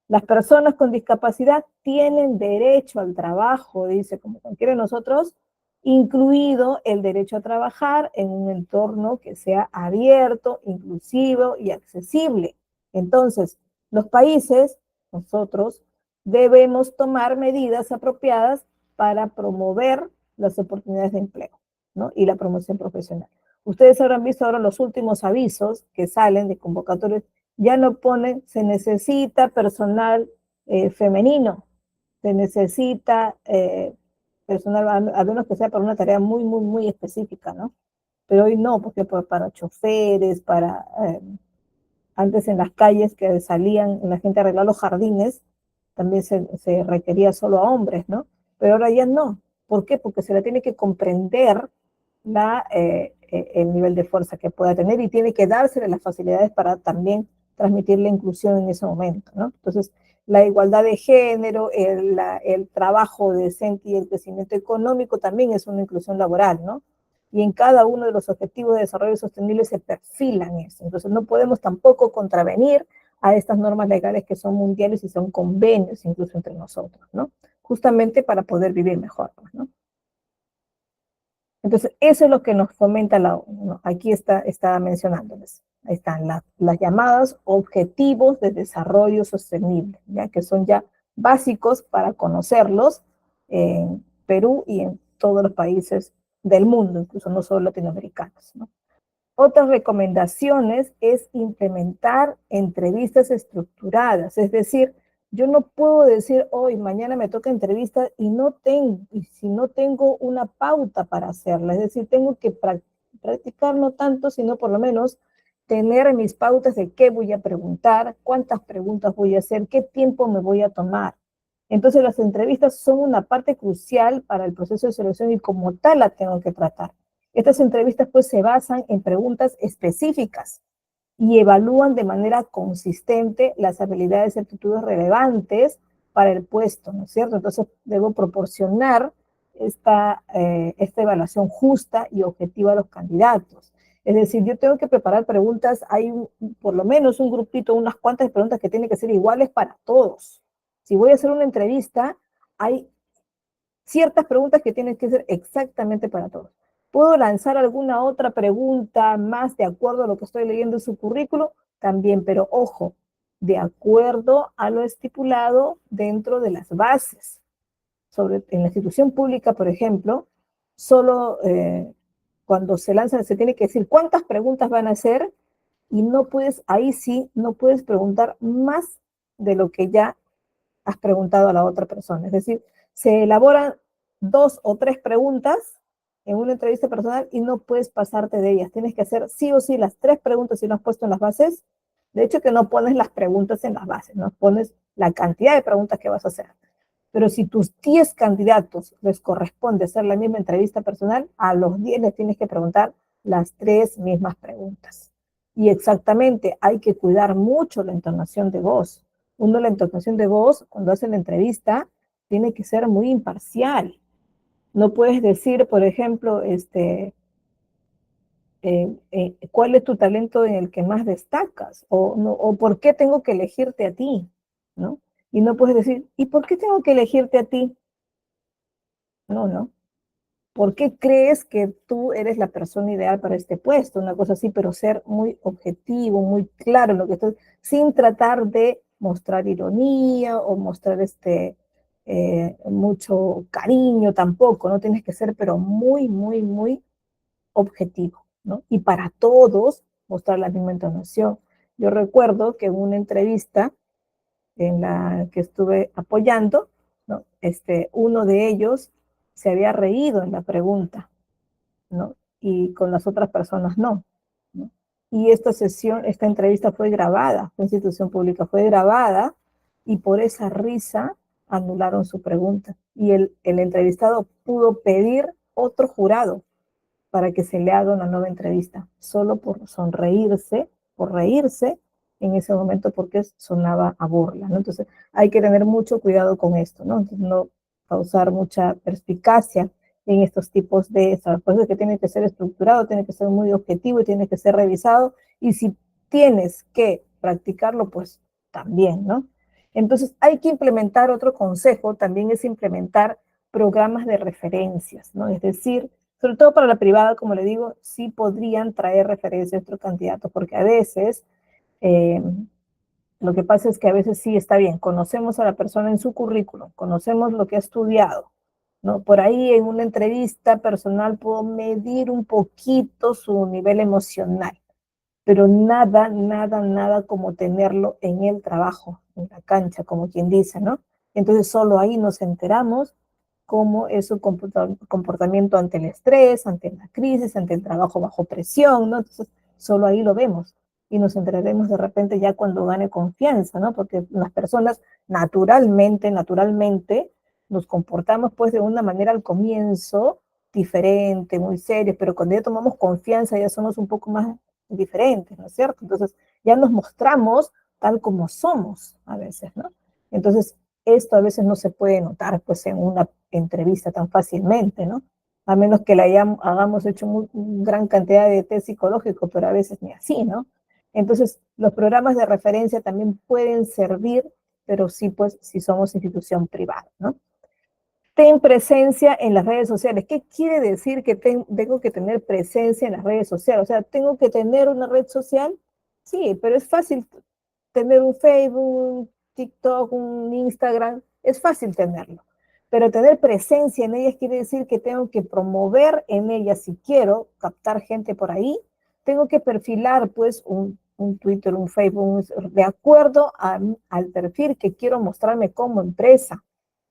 Las personas con discapacidad tienen derecho al trabajo, dice, como cualquiera de nosotros, incluido el derecho a trabajar en un entorno que sea abierto, inclusivo y accesible. Entonces, los países, nosotros, debemos tomar medidas apropiadas para promover las oportunidades de empleo, ¿no? Y la promoción profesional. Ustedes habrán visto ahora los últimos avisos que salen de convocatorias Ya no ponen, se necesita personal femenino, se necesita personal, a menos que sea para una tarea muy, muy, muy específica, ¿no? Pero hoy no, porque para choferes, antes en las calles que salían la gente a arreglar los jardines, también se requería solo a hombres, ¿no? Pero ahora ya no. ¿Por qué? Porque se le tiene que comprender el nivel de fuerza que pueda tener y tiene que dársele las facilidades para también transmitir la inclusión en ese momento, ¿no? Entonces, la igualdad de género, el trabajo decente y el crecimiento económico también es una inclusión laboral, ¿no? Y en cada uno de los objetivos de desarrollo sostenible se perfilan eso. Entonces, no podemos tampoco contravenir a estas normas legales que son mundiales y son convenios incluso entre nosotros, ¿no? Justamente para poder vivir mejor, ¿no? Entonces, eso es lo que nos fomenta la ONU, ¿no? Aquí está mencionándoles. Ahí están las llamadas objetivos de desarrollo sostenible, ¿ya? Que son ya básicos para conocerlos en Perú y en todos los países del mundo, incluso no solo latinoamericanos, ¿no? Otras recomendaciones es implementar entrevistas estructuradas, es decir, yo no puedo decir hoy, mañana me toca entrevista y si no tengo una pauta para hacerla, es decir, tengo que practicar no tanto, sino por lo menos tener mis pautas de qué voy a preguntar, cuántas preguntas voy a hacer, qué tiempo me voy a tomar. Entonces las entrevistas son una parte crucial para el proceso de selección y como tal la tengo que tratar. Estas entrevistas pues se basan en preguntas específicas y evalúan de manera consistente las habilidades y aptitudes relevantes para el puesto, ¿no es cierto? Entonces debo proporcionar esta evaluación justa y objetiva a los candidatos. Es decir, yo tengo que preparar preguntas, por lo menos un grupito, unas cuantas preguntas que tienen que ser iguales para todos. Si voy a hacer una entrevista, hay ciertas preguntas que tienen que ser exactamente para todos. ¿Puedo lanzar alguna otra pregunta más de acuerdo a lo que estoy leyendo en su currículo? También, pero ojo, de acuerdo a lo estipulado dentro de las bases. En la institución pública, por ejemplo, solo cuando se lanza se tiene que decir cuántas preguntas van a hacer y no puedes, ahí sí, no puedes preguntar más de lo que ya has preguntado a la otra persona. Es decir, se elaboran 2 o 3 preguntas en una entrevista personal y no puedes pasarte de ellas. Tienes que hacer sí o sí las 3 preguntas si no has puesto en las bases. De hecho, que no pones las preguntas en las bases, no pones la cantidad de preguntas que vas a hacer. Pero si tus 10 candidatos les corresponde hacer la misma entrevista personal, a los 10 les tienes que preguntar las 3 mismas preguntas. Y exactamente, hay que cuidar mucho la entonación de voz. Uno, la entonación de voz, cuando hace la entrevista, tiene que ser muy imparcial. No puedes decir, por ejemplo, cuál es tu talento en el que más destacas, o por qué tengo que elegirte a ti, ¿no? Y no puedes decir, ¿y por qué tengo que elegirte a ti? No, no. ¿Por qué crees que tú eres la persona ideal para este puesto? Una cosa así, pero ser muy objetivo, muy claro en lo que estoy, sin tratar de mostrar ironía o mostrar mucho cariño tampoco, no tienes que ser, pero muy, muy, muy objetivo, ¿no? Y para todos mostrar la misma entonación. Yo recuerdo que en una entrevista en la que estuve apoyando, ¿no? Uno de ellos se había reído en la pregunta, ¿no? Y con las otras personas no, ¿no? Y esta entrevista fue grabada, la institución pública fue grabada y por esa risa anularon su pregunta. Y el entrevistado pudo pedir otro jurado para que se le haga una nueva entrevista, solo por sonreírse, por reírse en ese momento porque sonaba a burla, ¿no? Entonces hay que tener mucho cuidado con esto, ¿no? Entonces, no causar mucha perspicacia en estos tipos de por eso es que tiene que ser estructurado, tiene que ser muy objetivo y tiene que ser revisado y si tienes que practicarlo, pues también, ¿no? Entonces hay que implementar otro consejo, también es implementar programas de referencias, ¿no? Es decir, sobre todo para la privada, como le digo, sí podrían traer referencias a otros candidatos, porque a veces eh, lo que pasa es que a veces sí está bien, conocemos a la persona en su currículum, conocemos lo que ha estudiado, ¿no? Por ahí en una entrevista personal puedo medir un poquito su nivel emocional, pero nada, nada, nada como tenerlo en el trabajo, en la cancha, como quien dice, ¿no? Entonces solo ahí nos enteramos cómo es su comportamiento ante el estrés, ante la crisis, ante el trabajo bajo presión, ¿no? Entonces solo ahí lo vemos y nos enteraremos de repente ya cuando gane confianza, ¿no? Porque las personas naturalmente nos comportamos pues de una manera al comienzo diferente, muy serios, pero cuando ya tomamos confianza ya somos un poco más diferentes, ¿no es cierto? Entonces ya nos mostramos tal como somos a veces, ¿no? Entonces esto a veces no se puede notar pues en una entrevista tan fácilmente, ¿no? A menos que hagamos hecho gran cantidad de test psicológicos, pero a veces ni así, ¿no? Entonces, los programas de referencia también pueden servir, pero sí, pues, si somos institución privada, ¿no? Ten presencia en las redes sociales. ¿Qué quiere decir que tengo que tener presencia en las redes sociales? O sea, ¿tengo que tener una red social? Sí, pero es fácil tener un Facebook, un TikTok, un Instagram, es fácil tenerlo. Pero tener presencia en ellas quiere decir que tengo que promover en ellas, si quiero captar gente por ahí, tengo que perfilar pues un Twitter, un Facebook, de acuerdo al perfil que quiero mostrarme como empresa,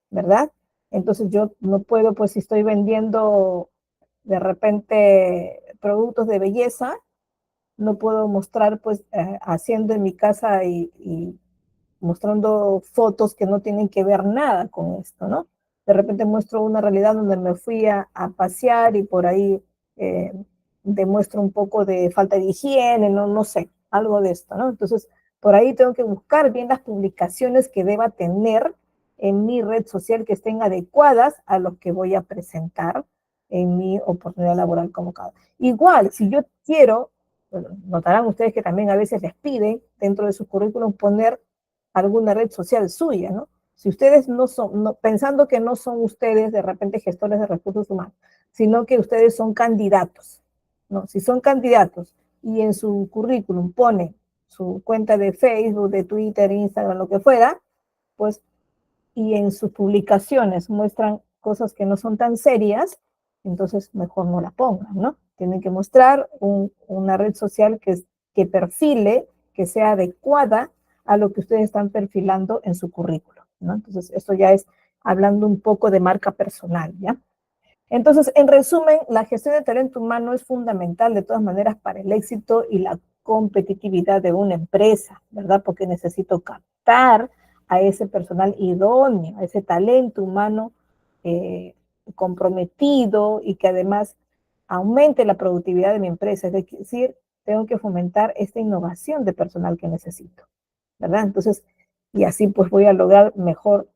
¿verdad? Entonces yo no puedo, pues si estoy vendiendo de repente productos de belleza, no puedo mostrar pues haciendo en mi casa y mostrando fotos que no tienen que ver nada con esto, ¿no? De repente muestro una realidad donde me fui a pasear y por ahí eh, demuestro un poco de falta de higiene, no, no sé, algo de esto, ¿no? Entonces, por ahí tengo que buscar bien las publicaciones que deba tener en mi red social que estén adecuadas a lo que voy a presentar en mi oportunidad laboral como cada. Igual, si yo quiero, bueno, notarán ustedes que también a veces les piden dentro de su currículum poner alguna red social suya, ¿no? Si ustedes no son, no, pensando que no son ustedes de repente gestores de recursos humanos, sino que ustedes son candidatos, ¿no? Si son candidatos y en su currículum pone su cuenta de Facebook, de Twitter, Instagram, lo que fuera, pues, y en sus publicaciones muestran cosas que no son tan serias, entonces mejor no la pongan, ¿no? Tienen que mostrar una red social que perfile, que sea adecuada a lo que ustedes están perfilando en su currículo, ¿no? Entonces, esto ya es hablando un poco de marca personal, ¿ya? Entonces, en resumen, la gestión de talento humano es fundamental de todas maneras para el éxito y la competitividad de una empresa, ¿verdad? Porque necesito captar a ese personal idóneo, a ese talento humano eh, comprometido y que además aumente la productividad de mi empresa. Es decir, tengo que fomentar esta innovación de personal que necesito, ¿verdad? Entonces, y así pues voy a lograr mejor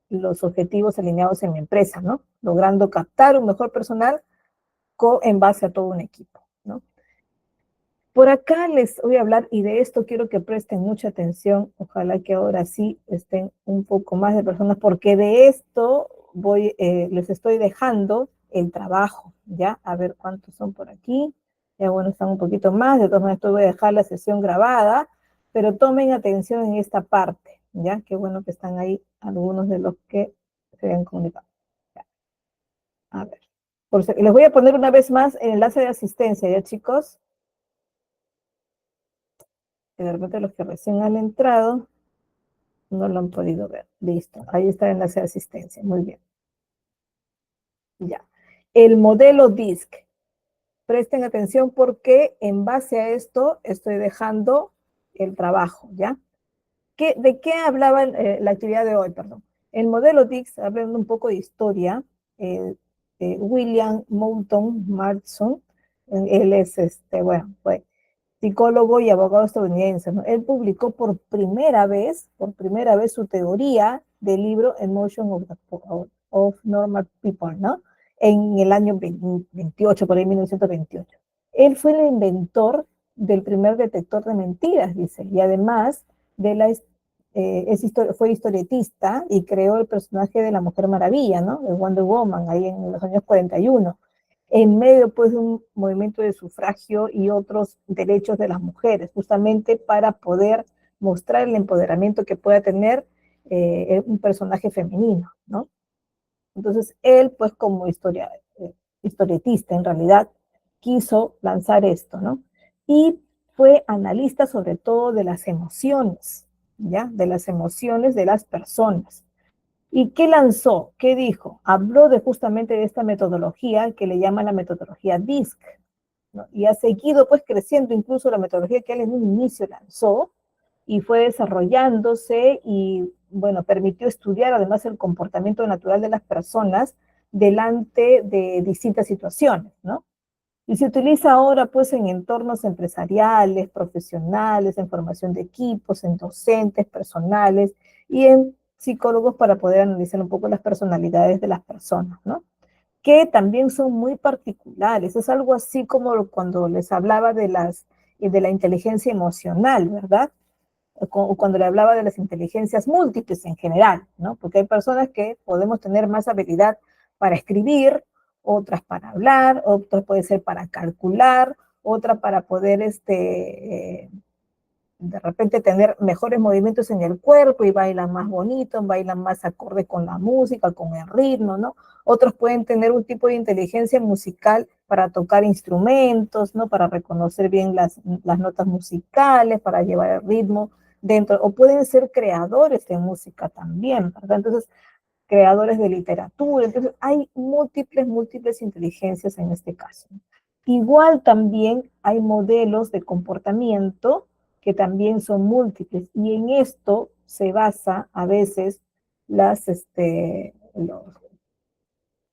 los objetivos alineados en mi empresa, ¿no? Logrando captar un mejor personal en base a todo un equipo, ¿no? Por acá les voy a hablar y de esto quiero que presten mucha atención. Ojalá que ahora sí estén un poco más de personas, porque de esto les estoy dejando el trabajo, ¿ya? A ver cuántos son por aquí. Ya bueno, están un poquito más. De todas maneras, voy a dejar la sesión grabada, pero tomen atención en esta parte, ¿ya? Qué bueno que están ahí algunos de los que se han comunicado. Ya. A ver. Les voy a poner una vez más el enlace de asistencia, ¿ya, chicos? Que de repente los que recién han entrado no lo han podido ver. Listo, ahí está el enlace de asistencia. Muy bien. Ya. El modelo DISC. Presten atención porque en base a esto estoy dejando el trabajo, ¿ya? ¿De qué hablaba la actividad de hoy? Perdón. El modelo DISC, hablando un poco de historia, William Moulton Marston, él es, bueno, fue psicólogo y abogado estadounidense, ¿no? Él publicó por primera vez su teoría del libro Emotion of Normal People, ¿no? En el año 28, por ahí 1928. Él fue el inventor del primer detector de mentiras, dice, y además de fue historietista y creó el personaje de la Mujer Maravilla, ¿no? De Wonder Woman, ahí en los años 41 en medio pues de un movimiento de sufragio y otros derechos de las mujeres, justamente para poder mostrar el empoderamiento que pueda tener un personaje femenino, ¿no? Entonces él pues como historietista en realidad quiso lanzar esto, ¿no? y fue analista sobre todo de las emociones, ¿ya? De las emociones de las personas. ¿Y qué lanzó? ¿Qué dijo? Habló de justamente de esta metodología que le llaman la metodología DISC, ¿no? Y ha seguido pues creciendo incluso la metodología que él en un inicio lanzó y fue desarrollándose y, bueno, permitió estudiar además el comportamiento natural de las personas delante de distintas situaciones, ¿no? Y se utiliza ahora pues en entornos empresariales, profesionales, en formación de equipos, en docentes, personales y en psicólogos para poder analizar un poco las personalidades de las personas, ¿no? Que también son muy particulares. Es algo así como cuando les hablaba de la inteligencia emocional, ¿verdad? O cuando le hablaba de las inteligencias múltiples en general, ¿no? Porque hay personas que podemos tener más habilidad para escribir, otras para hablar, otras puede ser para calcular, otra para poder de repente tener mejores movimientos en el cuerpo y bailan más bonito, bailan más acorde con la música, con el ritmo, ¿no? Otros pueden tener un tipo de inteligencia musical para tocar instrumentos, ¿no? Para reconocer bien las notas musicales, para llevar el ritmo dentro, o pueden ser creadores de música también, ¿verdad? Entonces, creadores de literatura, entonces hay múltiples inteligencias en este caso. Igual también hay modelos de comportamiento que también son múltiples y en esto se basa a veces las,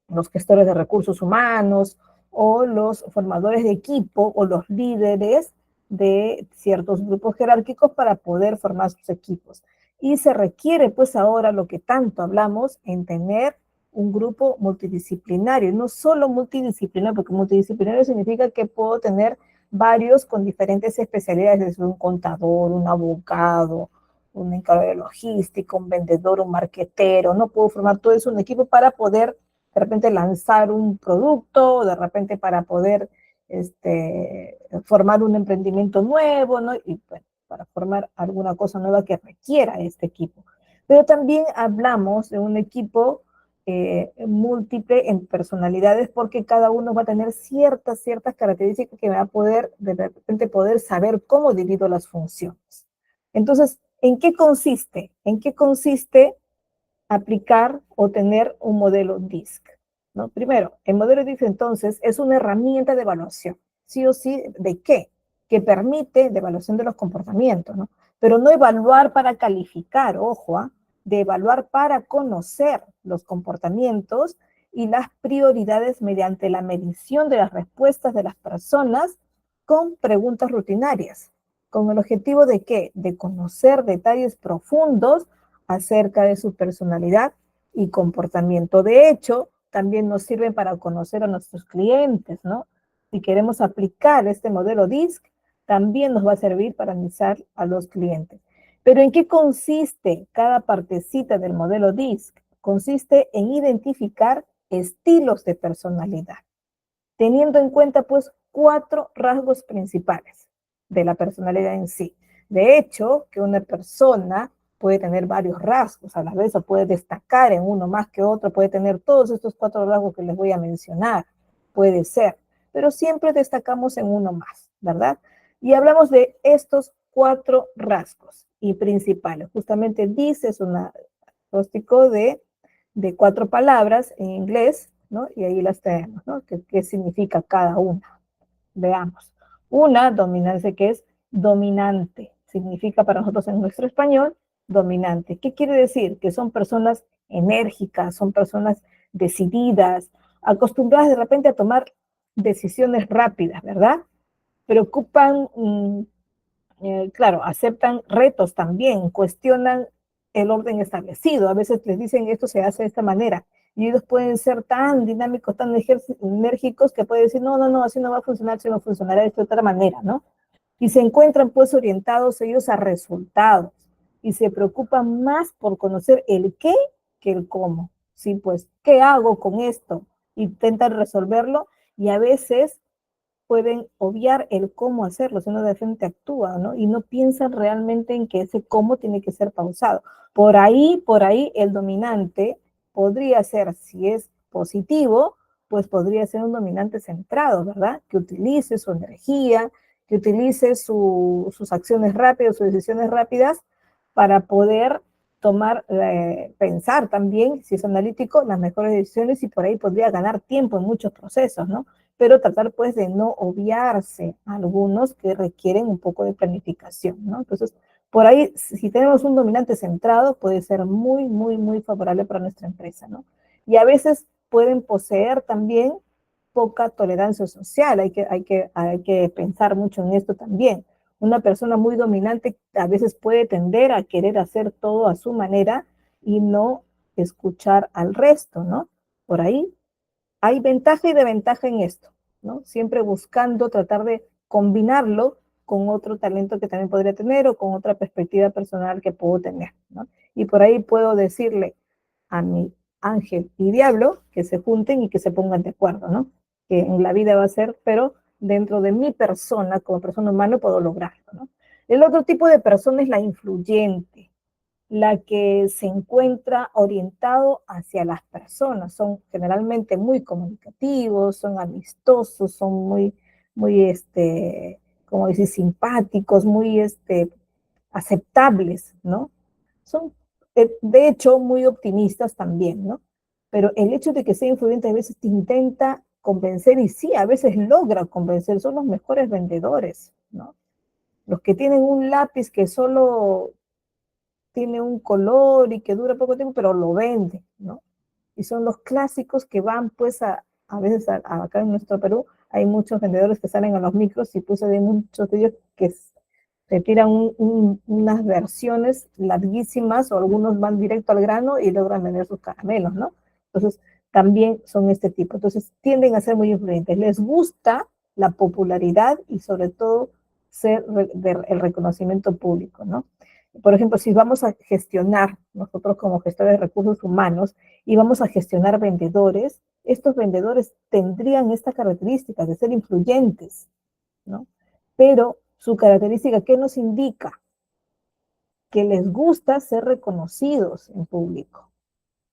los gestores de recursos humanos o los formadores de equipo o los líderes de ciertos grupos jerárquicos para poder formar sus equipos. Y se requiere pues ahora lo que tanto hablamos en tener un grupo multidisciplinario, no solo multidisciplinario, porque multidisciplinario significa que puedo tener varios con diferentes especialidades, desde un contador, un abogado, un encargado de logística, un vendedor, un marquetero, no puedo formar todo eso en un equipo para poder de repente lanzar un producto, de repente para poder formar un emprendimiento nuevo, ¿no? Y bueno, para formar alguna cosa nueva que requiera este equipo. Pero también hablamos de un equipo múltiple en personalidades porque cada uno va a tener ciertas características que va a poder, de repente, poder saber cómo divido las funciones. Entonces, ¿en qué consiste? ¿En qué consiste aplicar o tener un modelo DISC? ¿No? Primero, el modelo DISC entonces es una herramienta de evaluación, sí o sí, ¿de qué? Que permite de evaluación de los comportamientos, ¿no? Pero no evaluar para calificar, ojo, ¿eh? De evaluar para conocer los comportamientos y las prioridades mediante la medición de las respuestas de las personas con preguntas rutinarias, con el objetivo de ¿qué? De conocer detalles profundos acerca de su personalidad y comportamiento. De hecho, también nos sirven para conocer a nuestros clientes, ¿no? Si queremos aplicar este modelo DISC, también nos va a servir para analizar a los clientes. Pero ¿en qué consiste cada partecita del modelo DISC? Consiste en identificar estilos de personalidad, teniendo en cuenta pues 4 rasgos principales de la personalidad en sí. De hecho, que una persona puede tener varios rasgos a la vez o puede destacar en uno más que otro, puede tener todos estos 4 rasgos que les voy a mencionar, puede ser, pero siempre destacamos en uno más, ¿verdad? Y hablamos de estos 4 rasgos y principales. Justamente dice, es un acróstico de 4 palabras en inglés, ¿no? Y ahí las tenemos, ¿no? ¿Qué significa cada una? Veamos. Una, dominancia, que es dominante. Significa para nosotros en nuestro español, dominante. ¿Qué quiere decir? Que son personas enérgicas, son personas decididas, acostumbradas de repente a tomar decisiones rápidas, ¿verdad? Preocupan, claro, aceptan retos también, cuestionan el orden establecido. A veces les dicen esto se hace de esta manera y ellos pueden ser tan dinámicos, tan enérgicos que pueden decir, no, así no va a funcionar, sino funcionará de esta otra manera, ¿no? Y se encuentran pues orientados ellos a resultados y se preocupan más por conocer el qué que el cómo. Sí, pues, ¿qué hago con esto? Intentan resolverlo y a veces pueden obviar el cómo hacerlo, si uno de frente actúa, ¿no? Y no piensan realmente en que ese cómo tiene que ser pausado. Por ahí el dominante podría ser, si es positivo, pues podría ser un dominante centrado, ¿verdad? Que utilice su energía que utilice sus acciones rápidas, sus decisiones rápidas para poder tomar, pensar también, si es analítico, las mejores decisiones y por ahí podría ganar tiempo en muchos procesos, ¿no? Pero tratar pues de no obviarse algunos que requieren un poco de planificación, ¿no? Entonces, por ahí, si tenemos un dominante centrado, puede ser muy, muy, muy favorable para nuestra empresa, ¿no? Y a veces pueden poseer también poca tolerancia social, hay que pensar mucho en esto también. Una persona muy dominante a veces puede tender a querer hacer todo a su manera y no escuchar al resto, ¿no? Por ahí hay ventaja y desventaja en esto, ¿no? Siempre buscando tratar de combinarlo con otro talento que también podría tener o con otra perspectiva personal que puedo tener, ¿no? Y por ahí puedo decirle a mi ángel y diablo que se junten y que se pongan de acuerdo, ¿no? Que en la vida va a ser, pero dentro de mi persona, como persona humana, puedo lograrlo, ¿no? El otro tipo de persona es la influyente, la que se encuentra orientado hacia las personas. Son generalmente muy comunicativos, son amistosos, son muy, como decir, simpáticos, muy, aceptables, ¿no? Son, de hecho, muy optimistas también, ¿no? Pero el hecho de que sea influyente a veces te intenta convencer y sí, a veces logra convencer, son los mejores vendedores, ¿no? Los que tienen un lápiz que solo tiene un color y que dura poco tiempo, pero lo vende, ¿no? Y son los clásicos que van pues a veces acá en nuestro Perú hay muchos vendedores que salen a los micros y pues hay muchos de ellos que se tiran unas versiones larguísimas o algunos van directo al grano y logran vender sus caramelos, ¿no? Entonces también son este tipo. Entonces tienden a ser muy influyentes. Les gusta la popularidad y sobre todo ser el reconocimiento público, ¿no? Por ejemplo, si vamos a gestionar, nosotros como gestores de recursos humanos, y vamos a gestionar vendedores, estos vendedores tendrían esta característica de ser influyentes, ¿no? Pero su característica, ¿qué nos indica? Que les gusta ser reconocidos en público.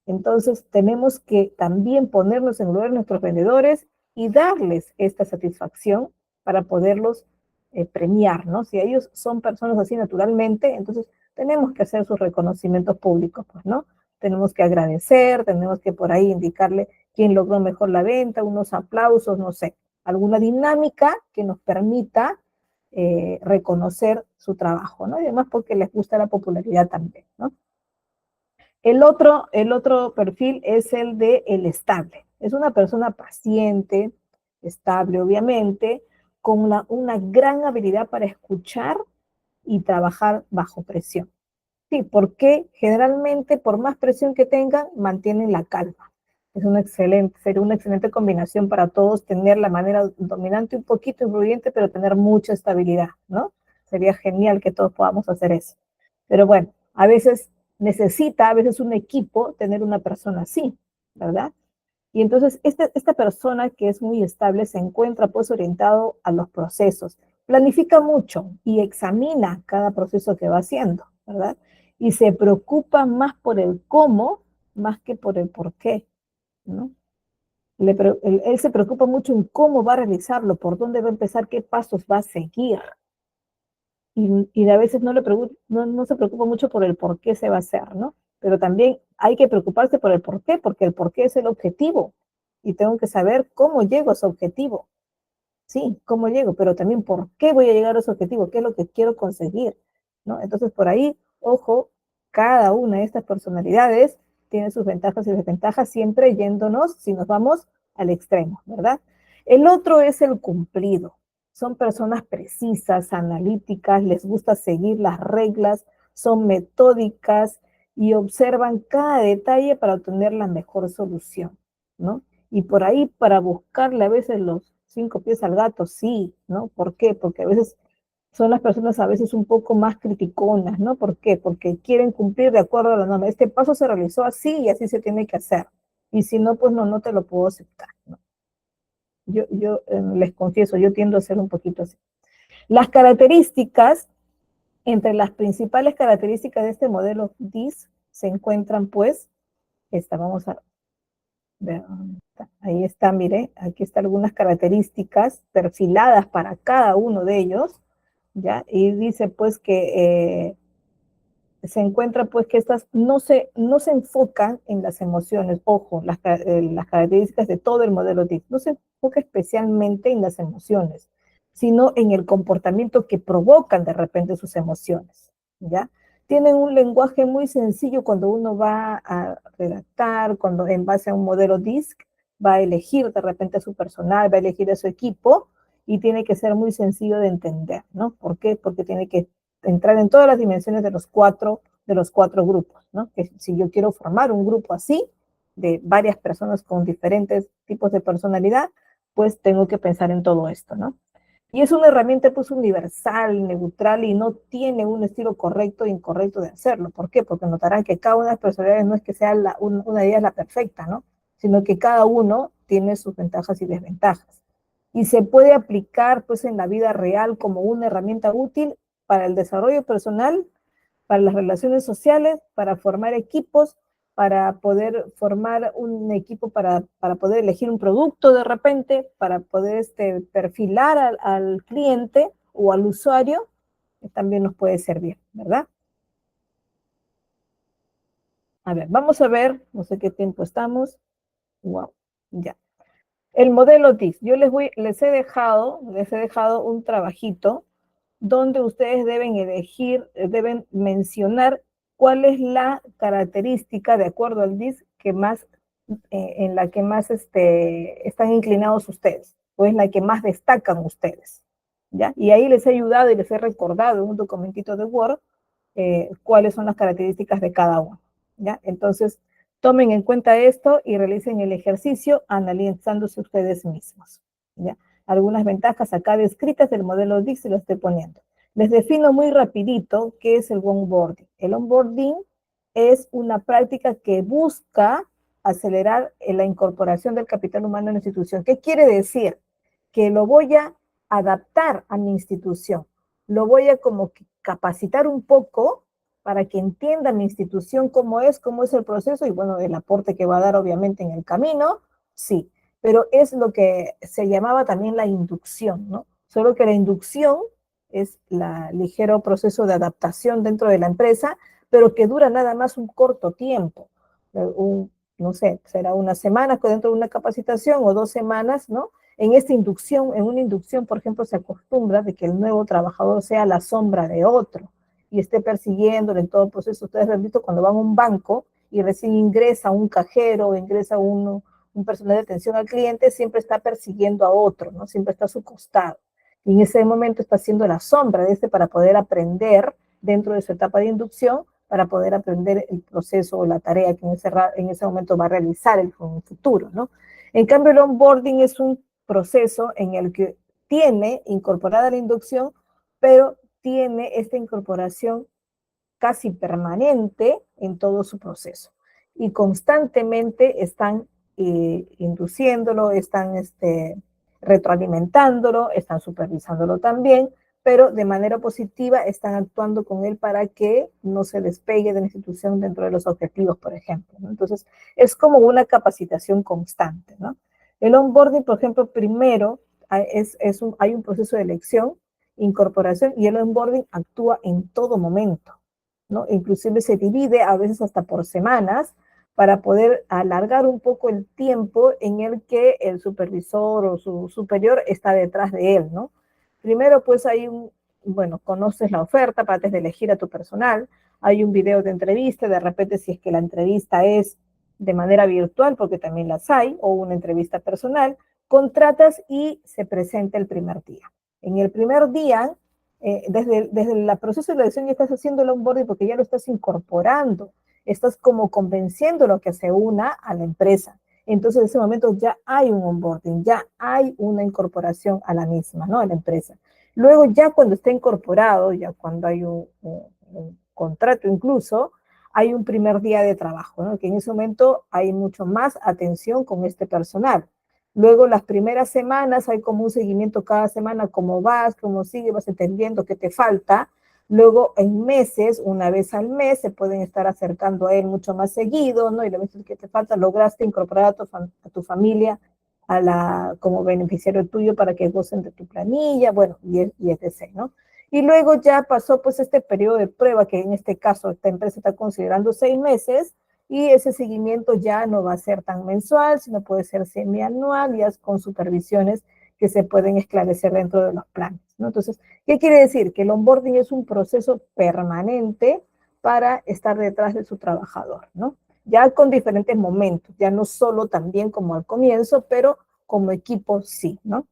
Entonces, tenemos que también ponernos en lugar de nuestros vendedores y darles esta satisfacción para poderlos premiar, ¿no? Si ellos son personas así naturalmente, entonces tenemos que hacer sus reconocimientos públicos, pues, ¿no? Tenemos que agradecer, tenemos que por ahí indicarle quién logró mejor la venta, unos aplausos, no sé, alguna dinámica que nos permita reconocer su trabajo, ¿no? Y además porque les gusta la popularidad también, ¿no? El otro perfil es el de el estable. Es una persona paciente, estable, obviamente, con una gran habilidad para escuchar y trabajar bajo presión. Sí, porque generalmente, por más presión que tengan, mantienen la calma. Sería una excelente combinación para todos tener la manera dominante un poquito influyente, pero tener mucha estabilidad, ¿no? Sería genial que todos podamos hacer eso. Pero bueno, a veces a veces un equipo tener una persona así, ¿verdad? Y entonces esta persona que es muy estable se encuentra pues orientado a los procesos, planifica mucho y examina cada proceso que va haciendo, ¿verdad? Y se preocupa más por el cómo más que por el por qué, ¿no? Él se preocupa mucho en cómo va a realizarlo, por dónde va a empezar, qué pasos va a seguir. Y a veces no se preocupa mucho por el por qué se va a hacer, ¿no? Pero también hay que preocuparse por el por qué, porque el por qué es el objetivo. Y tengo que saber cómo llego a ese objetivo. Sí, cómo llego, pero también por qué voy a llegar a ese objetivo, qué es lo que quiero conseguir, ¿no? Entonces, por ahí, ojo, cada una de estas personalidades tiene sus ventajas y desventajas, siempre yéndonos, si nos vamos al extremo, ¿verdad? El otro es el cumplido. Son personas precisas, analíticas, les gusta seguir las reglas, son metódicas y observan cada detalle para obtener la mejor solución, ¿no? Y por ahí, para buscarle a veces los 5 pies al gato, sí, ¿no? ¿Por qué? Porque a veces son las personas a veces un poco más criticonas, ¿no? ¿Por qué? Porque quieren cumplir de acuerdo a la norma. Este paso se realizó así y así se tiene que hacer. Y si no, pues no te lo puedo aceptar, ¿no? Yo les confieso, yo tiendo a ser un poquito así. Las características, entre las principales características de este modelo DIS se encuentran, pues, vamos a ver, Ahí está, mire, aquí están algunas características perfiladas para cada uno de ellos, ¿ya? Y dice pues que se encuentra pues que estas no se enfocan en las emociones, ojo, las características de todo el modelo TIC, no se enfoca especialmente en las emociones, sino en el comportamiento que provocan de repente sus emociones, ¿ya? Tienen un lenguaje muy sencillo cuando uno va a redactar, cuando en base a un modelo DISC va a elegir de repente a su personal, va a elegir a su equipo, y tiene que ser muy sencillo de entender, ¿no? ¿Por qué? Porque tiene que entrar en todas las dimensiones de los cuatro grupos, ¿no? Que si yo quiero formar un grupo así, de varias personas con diferentes tipos de personalidad, pues tengo que pensar en todo esto, ¿no? Y es una herramienta pues universal, neutral, y no tiene un estilo correcto e incorrecto de hacerlo. ¿Por qué? Porque notarán que cada una de las personalidades no es que sea una de ellas la perfecta, ¿no? Sino que cada uno tiene sus ventajas y desventajas. Y se puede aplicar pues en la vida real como una herramienta útil para el desarrollo personal, para las relaciones sociales, para formar equipos, para poder formar un equipo, para poder elegir un producto de repente, para poder perfilar al cliente o al usuario, también nos puede servir, ¿verdad? A ver, vamos a ver, no sé qué tiempo estamos. Wow, ya. El modelo TIS, yo les he dejado un trabajito donde ustedes deben elegir, deben mencionar cuál es la característica, de acuerdo al DIS, en la que más están inclinados ustedes, o es la que más destacan ustedes, ¿ya? Y ahí les he ayudado y les he recordado en un documentito de Word cuáles son las características de cada uno, ¿ya? Entonces, tomen en cuenta esto y realicen el ejercicio analizándose ustedes mismos, ¿ya? Algunas ventajas acá descritas del modelo DIC se lo estoy poniendo. Les defino muy rapidito qué es el onboarding. El onboarding es una práctica que busca acelerar la incorporación del capital humano en la institución. ¿Qué quiere decir? Que lo voy a adaptar a mi institución. Lo voy a como que capacitar un poco para que entienda mi institución cómo es el proceso y bueno, el aporte que va a dar obviamente en el camino, sí, pero es lo que se llamaba también la inducción, ¿no? Solo que la inducción es el ligero proceso de adaptación dentro de la empresa, pero que dura nada más un corto tiempo, no sé, será una semana dentro de una capacitación o 2 semanas, ¿no? En una inducción, por ejemplo, se acostumbra de que el nuevo trabajador sea la sombra de otro y esté persiguiéndolo en todo el proceso. Ustedes han visto cuando van a un banco y recién ingresa un cajero o ingresa un personal de atención al cliente, siempre está persiguiendo a otro, ¿no? Siempre está a su costado. Y en ese momento está haciendo la sombra de para poder aprender dentro de su etapa de inducción, para poder aprender el proceso o la tarea que en ese momento va a realizar en el futuro, ¿no? En cambio, el onboarding es un proceso en el que tiene incorporada la inducción, pero tiene esta incorporación casi permanente en todo su proceso. Y constantemente están induciéndolo, están retroalimentándolo, están supervisándolo también, pero de manera positiva están actuando con él para que no se despegue de la institución dentro de los objetivos, por ejemplo, ¿no? Entonces, es como una capacitación constante, ¿no? El onboarding, por ejemplo, primero hay un proceso de elección, incorporación, y el onboarding actúa en todo momento, ¿no? Inclusive se divide a veces hasta por semanas para poder alargar un poco el tiempo en el que el supervisor o su superior está detrás de él, ¿no? Primero, pues bueno, conoces la oferta para antes de elegir a tu personal, hay un video de entrevista, de repente si es que la entrevista es de manera virtual, porque también las hay, o una entrevista personal, contratas y se presenta el primer día. En el primer día, desde el proceso de la elección ya estás haciendo el onboarding porque ya lo estás incorporando, estás como convenciéndolo que se una a la empresa. Entonces, en ese momento ya hay un onboarding, ya hay una incorporación a la misma, ¿no? A la empresa. Luego, ya cuando está incorporado, ya cuando hay un contrato incluso, hay un primer día de trabajo, ¿no? Que en ese momento hay mucho más atención con este personal. Luego, las primeras semanas hay como un seguimiento cada semana, cómo vas, cómo sigues, vas entendiendo qué te falta. Luego, en meses, una vez al mes, se pueden estar acercando a él mucho más seguido, ¿no? Y le dices que te falta, lograste incorporar a tu familia como beneficiario tuyo para que gocen de tu planilla, bueno, y etc., ¿no? Y luego ya pasó pues este periodo de prueba, que en este caso esta empresa está considerando 6 meses, y ese seguimiento ya no va a ser tan mensual, sino puede ser semianual, ya con supervisiones que se pueden esclarecer dentro de los planes, ¿no? Entonces, ¿qué quiere decir? Que el onboarding es un proceso permanente para estar detrás de su trabajador, ¿no? Ya con diferentes momentos, ya no solo también como al comienzo, pero como equipo sí, ¿no?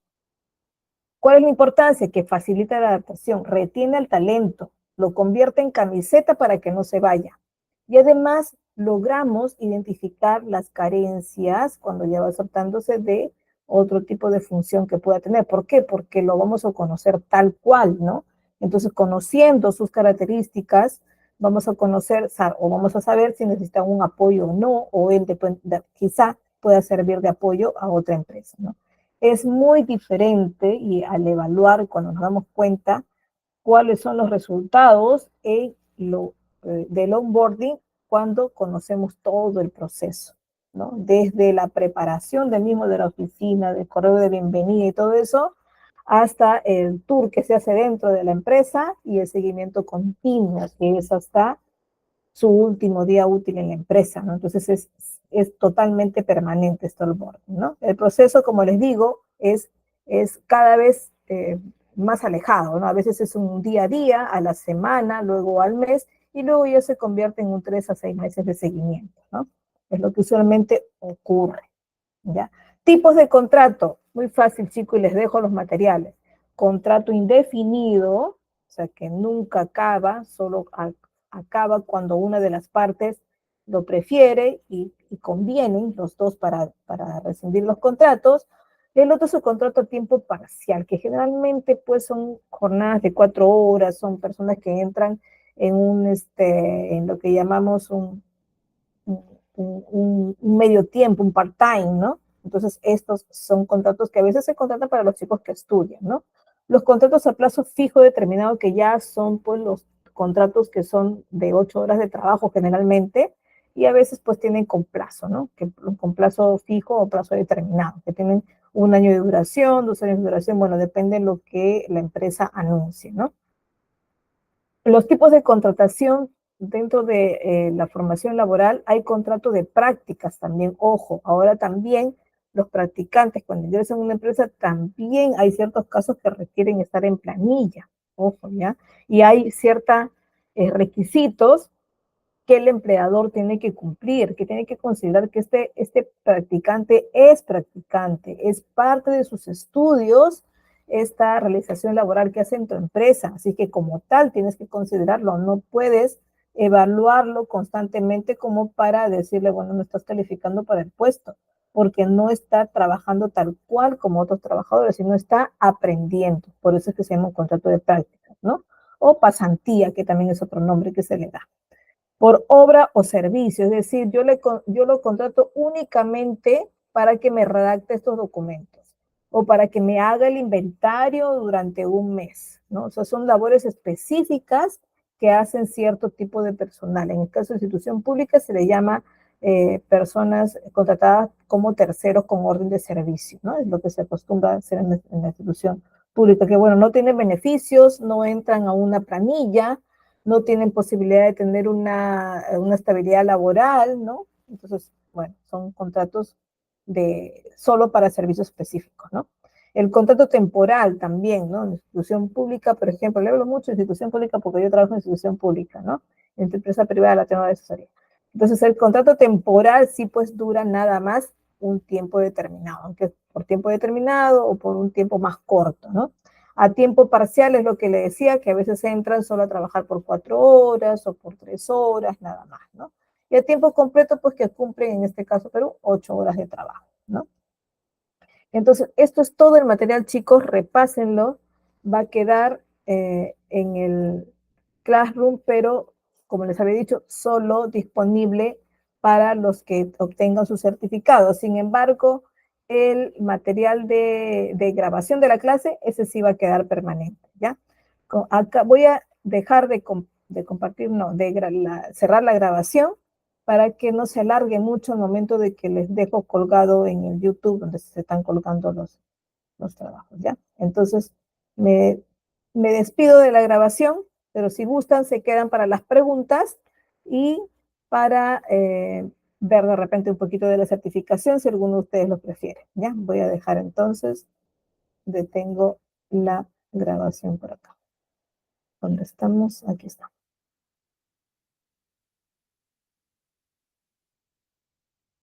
¿Cuál es la importancia? Que facilita la adaptación, retiene el talento, lo convierte en camiseta para que no se vaya. Y además logramos identificar las carencias cuando ya va soltándose de otro tipo de función que pueda tener. ¿Por qué? Porque lo vamos a conocer tal cual, ¿no? Entonces, conociendo sus características, vamos a conocer o vamos a saber si necesita un apoyo o no, o él quizá pueda servir de apoyo a otra empresa, ¿no? Es muy diferente y al evaluar, cuando nos damos cuenta cuáles son los resultados del onboarding, cuando conocemos todo el proceso, ¿no? Desde la preparación del mismo de la oficina, del correo de bienvenida y todo eso, hasta el tour que se hace dentro de la empresa y el seguimiento continuo, que es hasta su último día útil en la empresa, ¿no? Entonces es totalmente permanente este onboarding, ¿no? El proceso, como les digo, es cada vez más alejado, ¿no? A veces es un día a día, a la semana, luego al mes, y luego ya se convierte en un 3 a 6 meses de seguimiento, ¿no? Es lo que usualmente ocurre, ¿ya? Tipos de contrato, muy fácil, chicos, y les dejo los materiales. Contrato indefinido, o sea, que nunca acaba, solo acaba cuando una de las partes lo prefiere y convienen los dos para rescindir los contratos. El otro es un contrato a tiempo parcial, que generalmente pues son jornadas de 4 horas, son personas que entran en lo que llamamos un medio tiempo, un part-time, ¿no? Entonces, estos son contratos que a veces se contratan para los chicos que estudian, ¿no? Los contratos a plazo fijo determinado, que ya son, pues, los contratos que son de 8 horas de trabajo generalmente, y a veces, pues, tienen con plazo, ¿no? Con plazo fijo o plazo determinado, que tienen 1 año de duración, 2 años de duración, bueno, depende de lo que la empresa anuncie, ¿no? Los tipos de contratación dentro de la formación laboral, hay contrato de prácticas también, ojo, ahora también los practicantes cuando ingresan a una empresa también hay ciertos casos que requieren estar en planilla, ojo, ¿ya? Y hay ciertos requisitos que el empleador tiene que cumplir, que tiene que considerar que este practicante, es parte de sus estudios, esta realización laboral que hace en tu empresa. Así que como tal tienes que considerarlo, no puedes evaluarlo constantemente como para decirle, bueno, no estás calificando para el puesto, porque no está trabajando tal cual como otros trabajadores, sino está aprendiendo. Por eso es que se llama un contrato de prácticas, ¿no? O pasantía, que también es otro nombre que se le da por obra o servicio, es decir, yo lo contrato únicamente para que me redacte estos documentos o para que me haga el inventario durante un mes, ¿no? O sea, son labores específicas que hacen cierto tipo de personal. En el caso de institución pública se le llama personas contratadas como terceros con orden de servicio, ¿no? Es lo que se acostumbra a hacer en la institución pública, que bueno, no tienen beneficios, no entran a una planilla, no tienen posibilidad de tener una estabilidad laboral, ¿no? Entonces, bueno, son contratos solo para servicios específicos, ¿no? El contrato temporal también, ¿no? En institución pública, por ejemplo, le hablo mucho de institución pública porque yo trabajo en institución pública, ¿no? En empresa privada la tengo de asesoría. Entonces, el contrato temporal sí pues dura nada más un tiempo determinado, aunque por tiempo determinado o por un tiempo más corto, ¿no? A tiempo parcial es lo que le decía, que a veces entran solo a trabajar por 4 horas o por 3 horas, nada más, ¿no? Y a tiempo completo, pues que cumplen, en este caso Perú, 8 horas de trabajo, ¿no? Entonces, esto es todo el material, chicos, repásenlo. Va a quedar en el Classroom, pero como les había dicho, solo disponible para los que obtengan su certificado. Sin embargo, el material de grabación de la clase, ese sí va a quedar permanente, ¿ya? Acá voy a dejar de compartir, no, cerrar la grabación para que no se alargue mucho el momento de que les dejo colgado en el YouTube donde se están colgando los trabajos, ¿ya? Entonces, me despido de la grabación, pero si gustan, se quedan para las preguntas y para ver de repente un poquito de la certificación, si alguno de ustedes lo prefiere, ¿ya? Voy a dejar entonces, detengo la grabación por acá. ¿Dónde estamos? Aquí está.